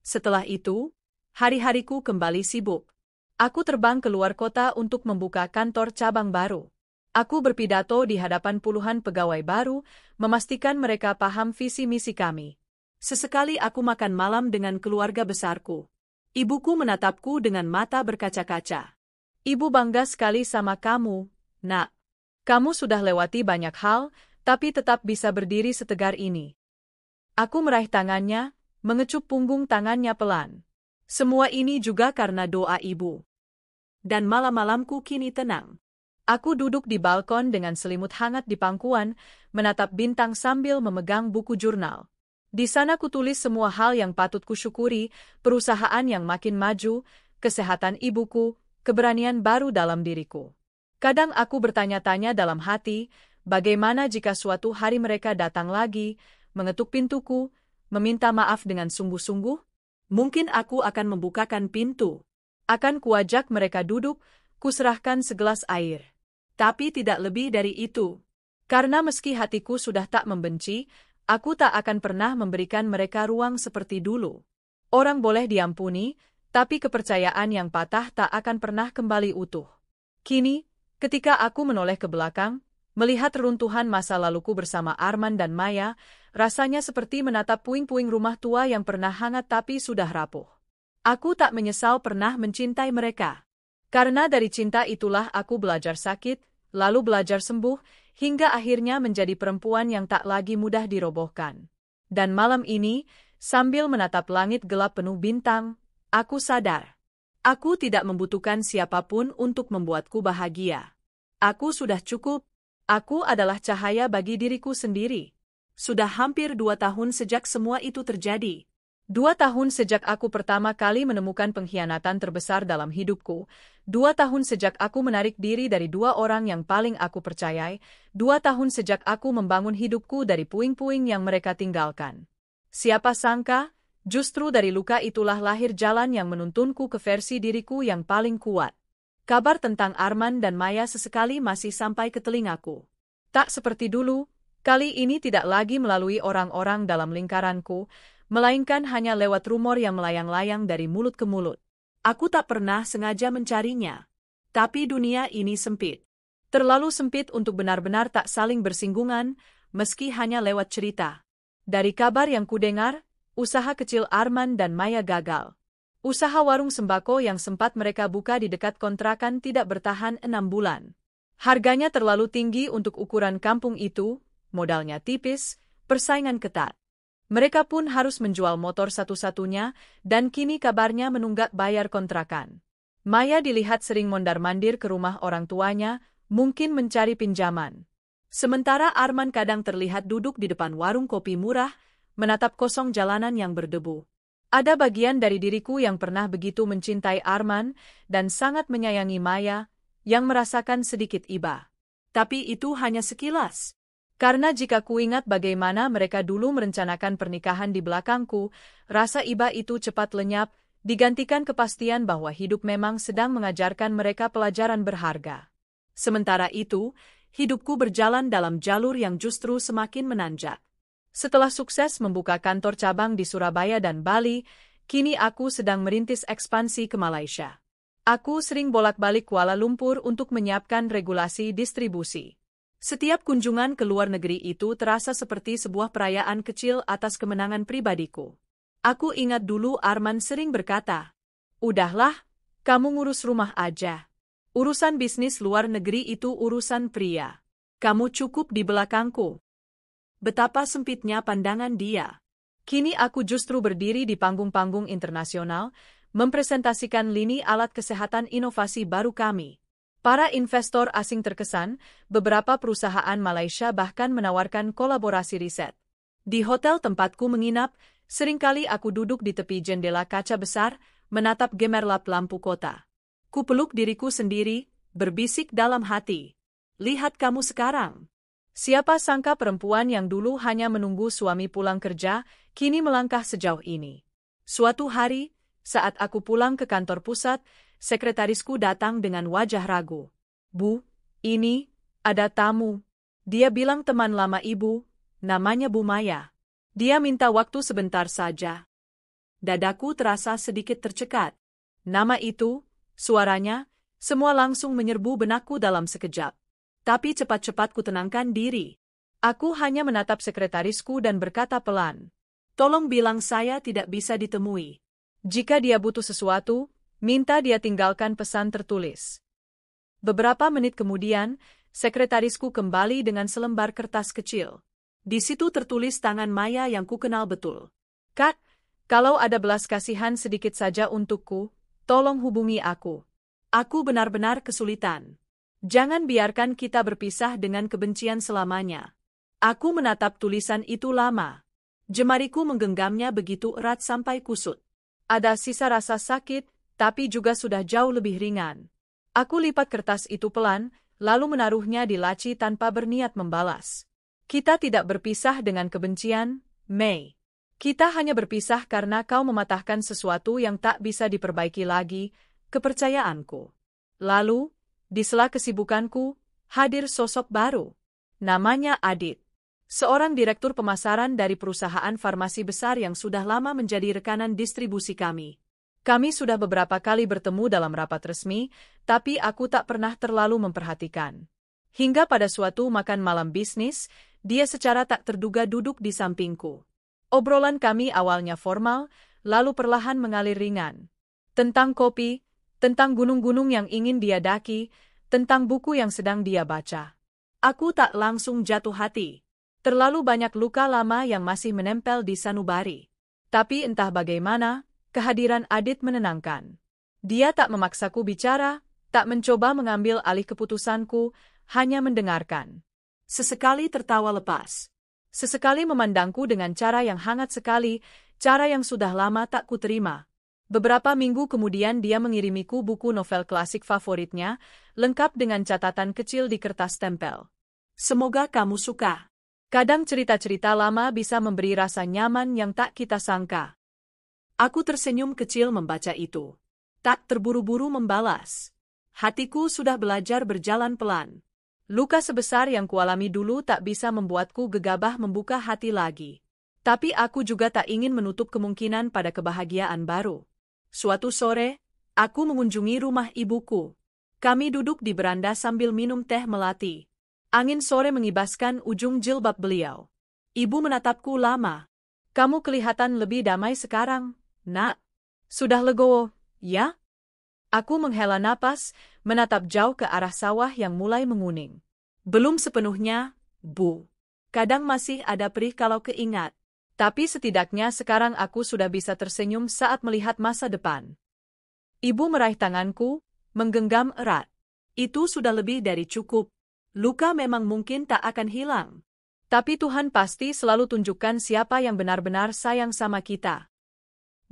Setelah itu, hari-hariku kembali sibuk. Aku terbang keluar kota untuk membuka kantor cabang baru. Aku berpidato di hadapan puluhan pegawai baru, memastikan mereka paham visi misi kami. Sesekali aku makan malam dengan keluarga besarku. Ibuku menatapku dengan mata berkaca-kaca. Ibu bangga sekali sama kamu, nak. Kamu sudah lewati banyak hal, tapi tetap bisa berdiri setegar ini. Aku meraih tangannya, mengecup punggung tangannya pelan. Semua ini juga karena doa ibu. Dan malam-malamku kini tenang. Aku duduk di balkon dengan selimut hangat di pangkuan, menatap bintang sambil memegang buku jurnal. Di sana kutulis semua hal yang patut kusyukuri, perusahaan yang makin maju, kesehatan ibuku, keberanian baru dalam diriku. Kadang aku bertanya-tanya dalam hati, bagaimana jika suatu hari mereka datang lagi, mengetuk pintuku, meminta maaf dengan sungguh-sungguh? Mungkin aku akan membukakan pintu. Akan kuajak mereka duduk, kuserahkan segelas air. Tapi tidak lebih dari itu. Karena meski hatiku sudah tak membenci, aku tak akan pernah memberikan mereka ruang seperti dulu. Orang boleh diampuni, tapi kepercayaan yang patah tak akan pernah kembali utuh. Kini, ketika aku menoleh ke belakang, melihat reruntuhan masa laluku bersama Arman dan Maya, rasanya seperti menatap puing-puing rumah tua yang pernah hangat tapi sudah rapuh. Aku tak menyesal pernah mencintai mereka. Karena dari cinta itulah aku belajar sakit, lalu belajar sembuh, hingga akhirnya menjadi perempuan yang tak lagi mudah dirobohkan. Dan malam ini, sambil menatap langit gelap penuh bintang, aku sadar. Aku tidak membutuhkan siapapun untuk membuatku bahagia. Aku sudah cukup. Aku adalah cahaya bagi diriku sendiri. Sudah hampir 2 tahun sejak semua itu terjadi. 2 tahun sejak aku pertama kali menemukan pengkhianatan terbesar dalam hidupku. 2 tahun sejak aku menarik diri dari 2 orang yang paling aku percayai. 2 tahun sejak aku membangun hidupku dari puing-puing yang mereka tinggalkan. Siapa sangka, justru dari luka itulah lahir jalan yang menuntunku ke versi diriku yang paling kuat. Kabar tentang Arman dan Maya sesekali masih sampai ke telingaku. Tak seperti dulu, kali ini tidak lagi melalui orang-orang dalam lingkaranku, melainkan hanya lewat rumor yang melayang-layang dari mulut ke mulut. Aku tak pernah sengaja mencarinya. Tapi dunia ini sempit. Terlalu sempit untuk benar-benar tak saling bersinggungan, meski hanya lewat cerita. Dari kabar yang kudengar, usaha kecil Arman dan Maya gagal. Usaha warung sembako yang sempat mereka buka di dekat kontrakan tidak bertahan 6 bulan. Harganya terlalu tinggi untuk ukuran kampung itu, modalnya tipis, persaingan ketat. Mereka pun harus menjual motor satu-satunya, dan kini kabarnya menunggak bayar kontrakan. Maya dilihat sering mondar-mandir ke rumah orang tuanya, mungkin mencari pinjaman. Sementara Arman kadang terlihat duduk di depan warung kopi murah, menatap kosong jalanan yang berdebu. Ada bagian dari diriku yang pernah begitu mencintai Arman, dan sangat menyayangi Maya, yang merasakan sedikit iba. Tapi itu hanya sekilas. Karena jika kuingat bagaimana mereka dulu merencanakan pernikahan di belakangku, rasa iba itu cepat lenyap, digantikan kepastian bahwa hidup memang sedang mengajarkan mereka pelajaran berharga. Sementara itu, hidupku berjalan dalam jalur yang justru semakin menanjak. Setelah sukses membuka kantor cabang di Surabaya dan Bali, kini aku sedang merintis ekspansi ke Malaysia. Aku sering bolak-balik Kuala Lumpur untuk menyiapkan regulasi distribusi. Setiap kunjungan ke luar negeri itu terasa seperti sebuah perayaan kecil atas kemenangan pribadiku. Aku ingat dulu Arman sering berkata, "Udahlah, kamu ngurus rumah aja. Urusan bisnis luar negeri itu urusan pria. Kamu cukup di belakangku." Betapa sempitnya pandangan dia. Kini aku justru berdiri di panggung-panggung internasional, mempresentasikan lini alat kesehatan inovasi baru kami. Para investor asing terkesan, beberapa perusahaan Malaysia bahkan menawarkan kolaborasi riset. Di hotel tempatku menginap, seringkali aku duduk di tepi jendela kaca besar, menatap gemerlap lampu kota. Kupeluk diriku sendiri, berbisik dalam hati. Lihat kamu sekarang. Siapa sangka perempuan yang dulu hanya menunggu suami pulang kerja, kini melangkah sejauh ini. Suatu hari, saat aku pulang ke kantor pusat, sekretarisku datang dengan wajah ragu. "Bu, ini, ada tamu." Dia bilang teman lama ibu, namanya Bu Maya. Dia minta waktu sebentar saja. Dadaku terasa sedikit tercekat. Nama itu, suaranya, semua langsung menyerbu benakku dalam sekejap. Tapi cepat-cepat kutenangkan diri. Aku hanya menatap sekretarisku dan berkata pelan, "Tolong bilang saya tidak bisa ditemui. Jika dia butuh sesuatu, minta dia tinggalkan pesan tertulis." Beberapa menit kemudian, sekretarisku kembali dengan selembar kertas kecil. Di situ tertulis tangan Maya yang kukenal betul. "Kak, kalau ada belas kasihan sedikit saja untukku, tolong hubungi aku. Aku benar-benar kesulitan. Jangan biarkan kita berpisah dengan kebencian selamanya." Aku menatap tulisan itu lama. Jemariku menggenggamnya begitu erat sampai kusut. Ada sisa rasa sakit, tapi juga sudah jauh lebih ringan. Aku lipat kertas itu pelan, lalu menaruhnya di laci tanpa berniat membalas. "Kita tidak berpisah dengan kebencian, Mei. Kita hanya berpisah karena kau mematahkan sesuatu yang tak bisa diperbaiki lagi, kepercayaanku." Lalu, di sela kesibukanku, hadir sosok baru. Namanya Adit. Seorang direktur pemasaran dari perusahaan farmasi besar yang sudah lama menjadi rekanan distribusi kami. Kami sudah beberapa kali bertemu dalam rapat resmi, tapi aku tak pernah terlalu memperhatikan. Hingga pada suatu makan malam bisnis, dia secara tak terduga duduk di sampingku. Obrolan kami awalnya formal, lalu perlahan mengalir ringan. Tentang kopi, tentang gunung-gunung yang ingin dia daki, tentang buku yang sedang dia baca. Aku tak langsung jatuh hati. Terlalu banyak luka lama yang masih menempel di sanubari. Tapi entah bagaimana, kehadiran Adit menenangkan. Dia tak memaksaku bicara, tak mencoba mengambil alih keputusanku, hanya mendengarkan. Sesekali tertawa lepas. Sesekali memandangku dengan cara yang hangat sekali, cara yang sudah lama tak kuterima. Beberapa minggu kemudian dia mengirimiku buku novel klasik favoritnya, lengkap dengan catatan kecil di kertas tempel. "Semoga kamu suka. Kadang cerita-cerita lama bisa memberi rasa nyaman yang tak kita sangka." Aku tersenyum kecil membaca itu. Tak terburu-buru membalas. Hatiku sudah belajar berjalan pelan. Luka sebesar yang kualami dulu tak bisa membuatku gegabah membuka hati lagi. Tapi aku juga tak ingin menutup kemungkinan pada kebahagiaan baru. Suatu sore, aku mengunjungi rumah ibuku. Kami duduk di beranda sambil minum teh melati. Angin sore mengibaskan ujung jilbab beliau. Ibu menatapku lama. "Kamu kelihatan lebih damai sekarang, Nak. Sudah legowo, ya?" Aku menghela napas, menatap jauh ke arah sawah yang mulai menguning. "Belum sepenuhnya, Bu. Kadang masih ada perih kalau keingat. Tapi setidaknya sekarang aku sudah bisa tersenyum saat melihat masa depan." Ibu meraih tanganku, menggenggam erat. "Itu sudah lebih dari cukup. Luka memang mungkin tak akan hilang. Tapi Tuhan pasti selalu tunjukkan siapa yang benar-benar sayang sama kita."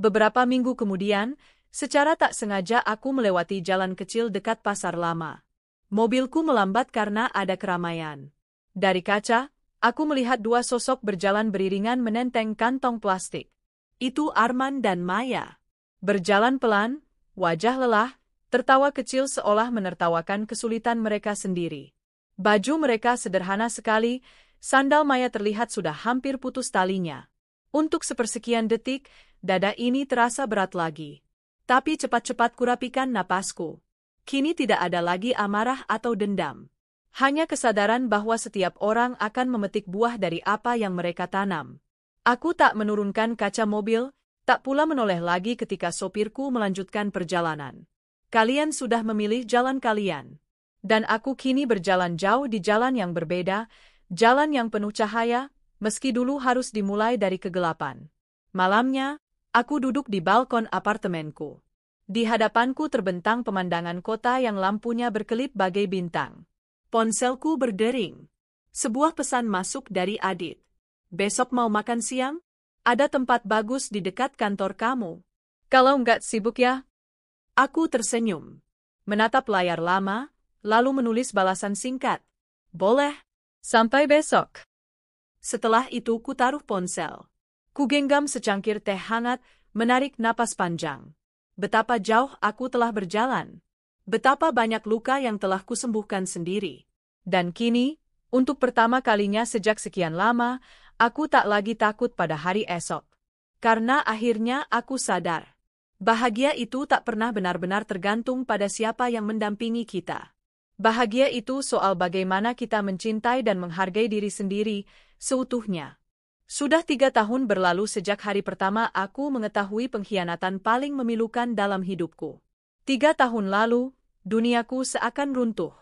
Beberapa minggu kemudian, secara tak sengaja aku melewati jalan kecil dekat pasar lama. Mobilku melambat karena ada keramaian. Dari kaca, aku melihat dua sosok berjalan beriringan menenteng kantong plastik. Itu Arman dan Maya. Berjalan pelan, wajah lelah, tertawa kecil seolah menertawakan kesulitan mereka sendiri. Baju mereka sederhana sekali, sandal Maya terlihat sudah hampir putus talinya. Untuk sepersekian detik, dada ini terasa berat lagi. Tapi cepat-cepat kurapikan napasku. Kini tidak ada lagi amarah atau dendam. Hanya kesadaran bahwa setiap orang akan memetik buah dari apa yang mereka tanam. Aku tak menurunkan kaca mobil, tak pula menoleh lagi ketika sopirku melanjutkan perjalanan. Kalian sudah memilih jalan kalian. Dan aku kini berjalan jauh di jalan yang berbeda, jalan yang penuh cahaya, meski dulu harus dimulai dari kegelapan. Malamnya, aku duduk di balkon apartemenku. Di hadapanku terbentang pemandangan kota yang lampunya berkelip bagai bintang. Ponselku berdering. Sebuah pesan masuk dari Adit. Besok mau makan siang? Ada tempat bagus di dekat kantor kamu. Kalau nggak sibuk ya? Aku tersenyum. Menatap layar lama, lalu menulis balasan singkat. Boleh. Sampai besok. Setelah itu kutaruh ponsel. Kugenggam secangkir teh hangat, menarik napas panjang. Betapa jauh aku telah berjalan. Betapa banyak luka yang telah kusembuhkan sendiri. Dan kini, untuk pertama kalinya sejak sekian lama, aku tak lagi takut pada hari esok. Karena akhirnya aku sadar. Bahagia itu tak pernah benar-benar tergantung pada siapa yang mendampingi kita. Bahagia itu soal bagaimana kita mencintai dan menghargai diri sendiri seutuhnya. Sudah 3 tahun berlalu sejak hari pertama aku mengetahui pengkhianatan paling memilukan dalam hidupku. 3 tahun lalu, duniaku seakan runtuh.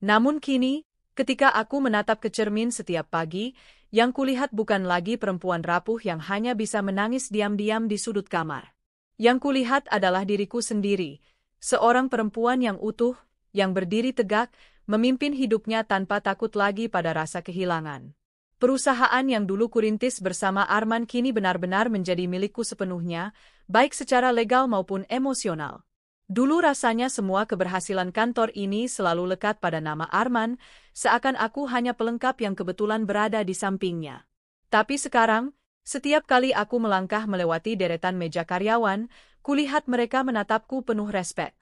Namun kini, ketika aku menatap ke cermin setiap pagi, yang kulihat bukan lagi perempuan rapuh yang hanya bisa menangis diam-diam di sudut kamar. Yang kulihat adalah diriku sendiri, seorang perempuan yang utuh, yang berdiri tegak, memimpin hidupnya tanpa takut lagi pada rasa kehilangan. Perusahaan yang dulu kurintis bersama Arman kini benar-benar menjadi milikku sepenuhnya, baik secara legal maupun emosional. Dulu rasanya semua keberhasilan kantor ini selalu lekat pada nama Arman, seakan aku hanya pelengkap yang kebetulan berada di sampingnya. Tapi sekarang, setiap kali aku melangkah melewati deretan meja karyawan, kulihat mereka menatapku penuh respek.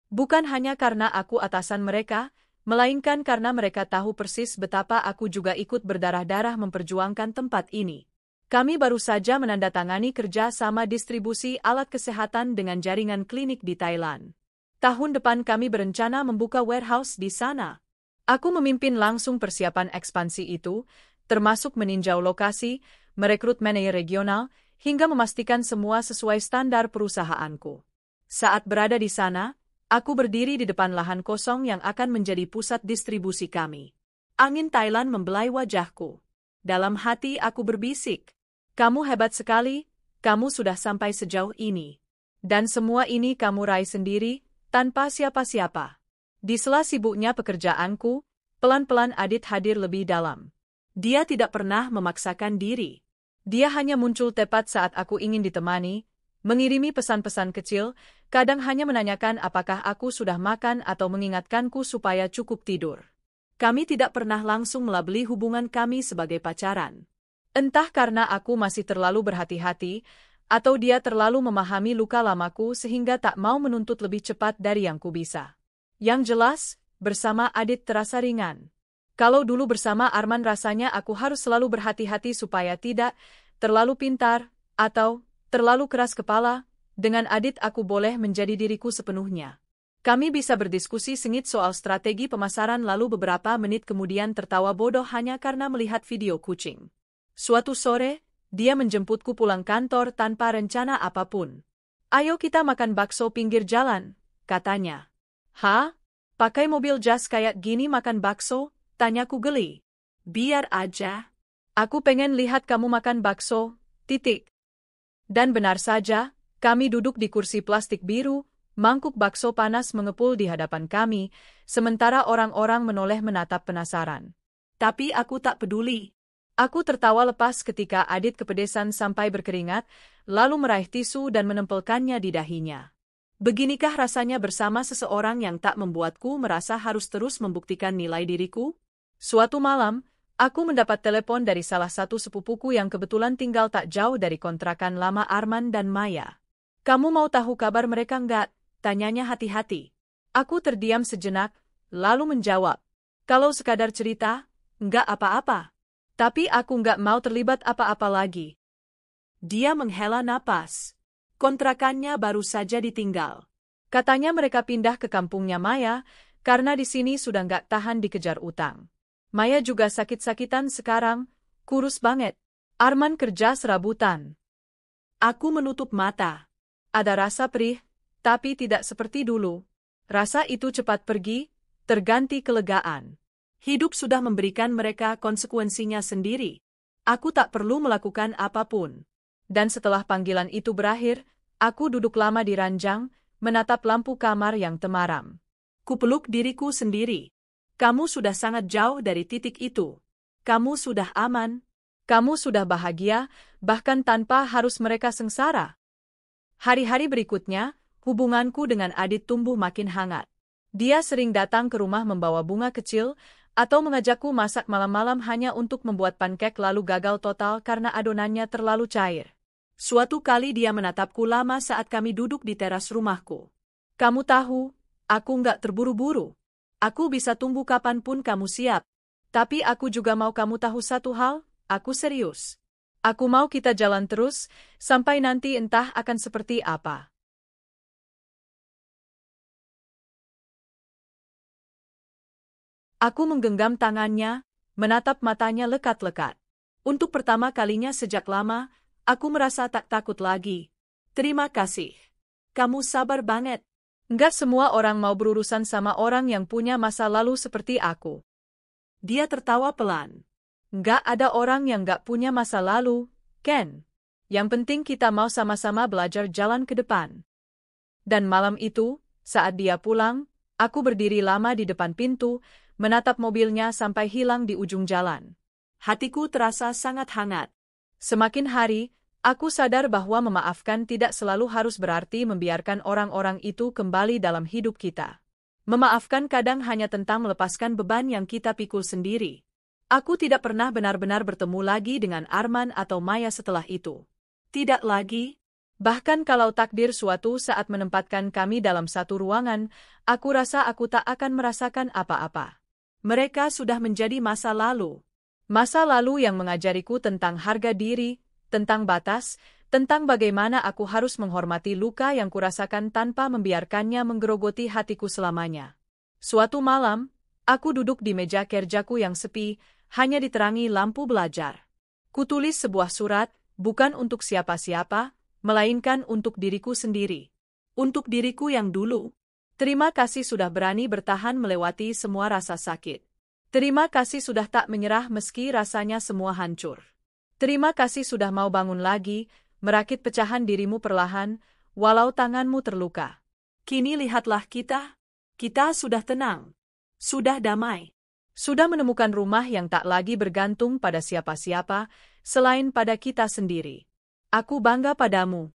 Bukan hanya karena aku atasan mereka, melainkan karena mereka tahu persis betapa aku juga ikut berdarah-darah memperjuangkan tempat ini. Kami baru saja menandatangani kerja sama distribusi alat kesehatan dengan jaringan klinik di Thailand. Tahun depan kami berencana membuka warehouse di sana. Aku memimpin langsung persiapan ekspansi itu, termasuk meninjau lokasi, merekrut manajer regional, hingga memastikan semua sesuai standar perusahaanku. Saat berada di sana, aku berdiri di depan lahan kosong yang akan menjadi pusat distribusi kami. Angin Thailand membelai wajahku. Dalam hati aku berbisik, "Kamu hebat sekali, kamu sudah sampai sejauh ini. Dan semua ini kamu raih sendiri, tanpa siapa-siapa." Di sela sibuknya pekerjaanku, pelan-pelan Adit hadir lebih dalam. Dia tidak pernah memaksakan diri. Dia hanya muncul tepat saat aku ingin ditemani, mengirimi pesan-pesan kecil, kadang hanya menanyakan apakah aku sudah makan atau mengingatkanku supaya cukup tidur. Kami tidak pernah langsung melabeli hubungan kami sebagai pacaran. Entah karena aku masih terlalu berhati-hati, atau dia terlalu memahami luka lamaku sehingga tak mau menuntut lebih cepat dari yang ku bisa. Yang jelas, bersama Adit terasa ringan. Kalau dulu bersama Arman rasanya aku harus selalu berhati-hati supaya tidak terlalu pintar atau terlalu keras kepala. Dengan Adit aku boleh menjadi diriku sepenuhnya. Kami bisa berdiskusi sengit soal strategi pemasaran lalu beberapa menit kemudian tertawa bodoh hanya karena melihat video kucing. Suatu sore, dia menjemputku pulang kantor tanpa rencana apapun. "Ayo kita makan bakso pinggir jalan," katanya. "Hah? Pakai mobil jas kayak gini makan bakso?" Tanyaku geli. "Biar aja. Aku pengen lihat kamu makan bakso, titik." Dan benar saja, kami duduk di kursi plastik biru, mangkuk bakso panas mengepul di hadapan kami, sementara orang-orang menoleh menatap penasaran. Tapi aku tak peduli. Aku tertawa lepas ketika Adit kepedesan sampai berkeringat, lalu meraih tisu dan menempelkannya di dahinya. Beginikah rasanya bersama seseorang yang tak membuatku merasa harus terus membuktikan nilai diriku? Suatu malam, aku mendapat telepon dari salah satu sepupuku yang kebetulan tinggal tak jauh dari kontrakan lama Arman dan Maya. "Kamu mau tahu kabar mereka enggak?" tanyanya hati-hati. Aku terdiam sejenak, lalu menjawab, "Kalau sekadar cerita, enggak apa-apa." Tapi aku nggak mau terlibat apa-apa lagi. Dia menghela napas. Kontrakannya baru saja ditinggal. Katanya mereka pindah ke kampungnya Maya, karena di sini sudah nggak tahan dikejar utang. Maya juga sakit-sakitan sekarang, kurus banget. Arman kerja serabutan. Aku menutup mata. Ada rasa perih, tapi tidak seperti dulu. Rasa itu cepat pergi, terganti kelegaan. Hidup sudah memberikan mereka konsekuensinya sendiri. Aku tak perlu melakukan apapun. Dan setelah panggilan itu berakhir, aku duduk lama di ranjang, menatap lampu kamar yang temaram. Kupeluk diriku sendiri. Kamu sudah sangat jauh dari titik itu. Kamu sudah aman. Kamu sudah bahagia, bahkan tanpa harus mereka sengsara. Hari-hari berikutnya, hubunganku dengan Adit tumbuh makin hangat. Dia sering datang ke rumah membawa bunga kecil, atau mengajakku masak malam-malam hanya untuk membuat pankek lalu gagal total karena adonannya terlalu cair. Suatu kali dia menatapku lama saat kami duduk di teras rumahku. Kamu tahu, aku nggak terburu-buru. Aku bisa tunggu kapanpun kamu siap. Tapi aku juga mau kamu tahu satu hal. Aku serius. Aku mau kita jalan terus, sampai nanti entah akan seperti apa. Aku menggenggam tangannya, menatap matanya lekat-lekat. Untuk pertama kalinya sejak lama, aku merasa tak takut lagi. Terima kasih. Kamu sabar banget. Enggak semua orang mau berurusan sama orang yang punya masa lalu seperti aku. Dia tertawa pelan. Nggak ada orang yang nggak punya masa lalu, Ken. Yang penting kita mau sama-sama belajar jalan ke depan. Dan malam itu, saat dia pulang, aku berdiri lama di depan pintu, menatap mobilnya sampai hilang di ujung jalan. Hatiku terasa sangat hangat. Semakin hari, aku sadar bahwa memaafkan tidak selalu harus berarti membiarkan orang-orang itu kembali dalam hidup kita. Memaafkan kadang hanya tentang melepaskan beban yang kita pikul sendiri. Aku tidak pernah benar-benar bertemu lagi dengan Arman atau Maya setelah itu. Tidak lagi. Bahkan kalau takdir suatu saat menempatkan kami dalam satu ruangan, aku rasa aku tak akan merasakan apa-apa. Mereka sudah menjadi masa lalu. Masa lalu yang mengajariku tentang harga diri, tentang batas, tentang bagaimana aku harus menghormati luka yang kurasakan tanpa membiarkannya menggerogoti hatiku selamanya. Suatu malam, aku duduk di meja kerjaku yang sepi, hanya diterangi lampu belajar. Kutulis sebuah surat, bukan untuk siapa-siapa, melainkan untuk diriku sendiri. Untuk diriku yang dulu. Terima kasih sudah berani bertahan melewati semua rasa sakit. Terima kasih sudah tak menyerah meski rasanya semua hancur. Terima kasih sudah mau bangun lagi, merakit pecahan dirimu perlahan, walau tanganmu terluka. Kini lihatlah kita. Kita sudah tenang. Sudah damai. Sudah menemukan rumah yang tak lagi bergantung pada siapa-siapa, selain pada kita sendiri. Aku bangga padamu.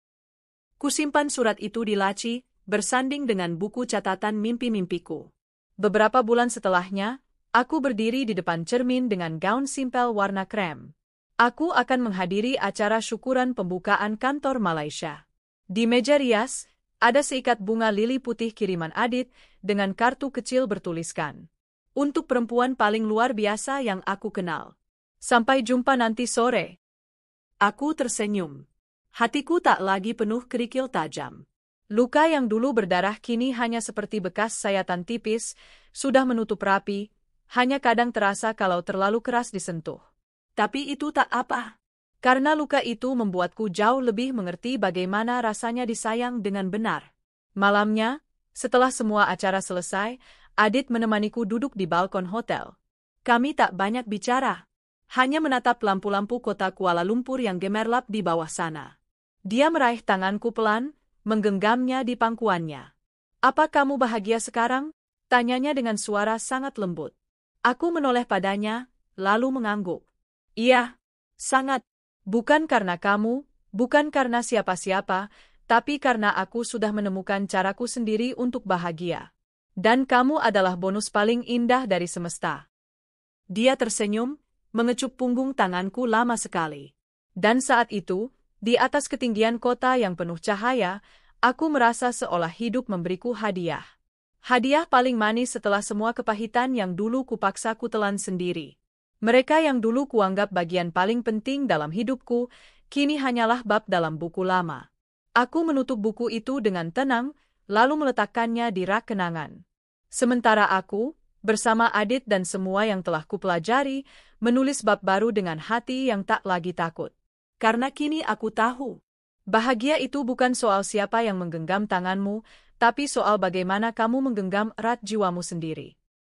Kusimpan surat itu di laci, bersanding dengan buku catatan mimpi-mimpiku. Beberapa bulan setelahnya, aku berdiri di depan cermin dengan gaun simpel warna krem. Aku akan menghadiri acara syukuran pembukaan kantor Malaysia. Di meja rias, ada seikat bunga lili putih kiriman Adit dengan kartu kecil bertuliskan, "Untuk perempuan paling luar biasa yang aku kenal. Sampai jumpa nanti sore." Aku tersenyum. Hatiku tak lagi penuh kerikil tajam. Luka yang dulu berdarah kini hanya seperti bekas sayatan tipis, sudah menutup rapi, hanya kadang terasa kalau terlalu keras disentuh. Tapi itu tak apa. Karena luka itu membuatku jauh lebih mengerti bagaimana rasanya disayang dengan benar. Malamnya, setelah semua acara selesai, Adit menemaniku duduk di balkon hotel. Kami tak banyak bicara. Hanya menatap lampu-lampu kota Kuala Lumpur yang gemerlap di bawah sana. Dia meraih tanganku pelan, menggenggamnya di pangkuannya. "Apa kamu bahagia sekarang?" tanyanya dengan suara sangat lembut. Aku menoleh padanya, lalu mengangguk. "Iya, sangat. Bukan karena kamu, bukan karena siapa-siapa, tapi karena aku sudah menemukan caraku sendiri untuk bahagia. Dan kamu adalah bonus paling indah dari semesta." Dia tersenyum, mengecup punggung tanganku lama sekali. Dan saat itu, di atas ketinggian kota yang penuh cahaya, aku merasa seolah hidup memberiku hadiah. Hadiah paling manis setelah semua kepahitan yang dulu kupaksa kutelan sendiri. Mereka yang dulu kuanggap bagian paling penting dalam hidupku, kini hanyalah bab dalam buku lama. Aku menutup buku itu dengan tenang, lalu meletakkannya di rak kenangan. Sementara aku, bersama Adit dan semua yang telah kupelajari, menulis bab baru dengan hati yang tak lagi takut. Karena kini aku tahu, bahagia itu bukan soal siapa yang menggenggam tanganmu, tapi soal bagaimana kamu menggenggam erat jiwamu sendiri.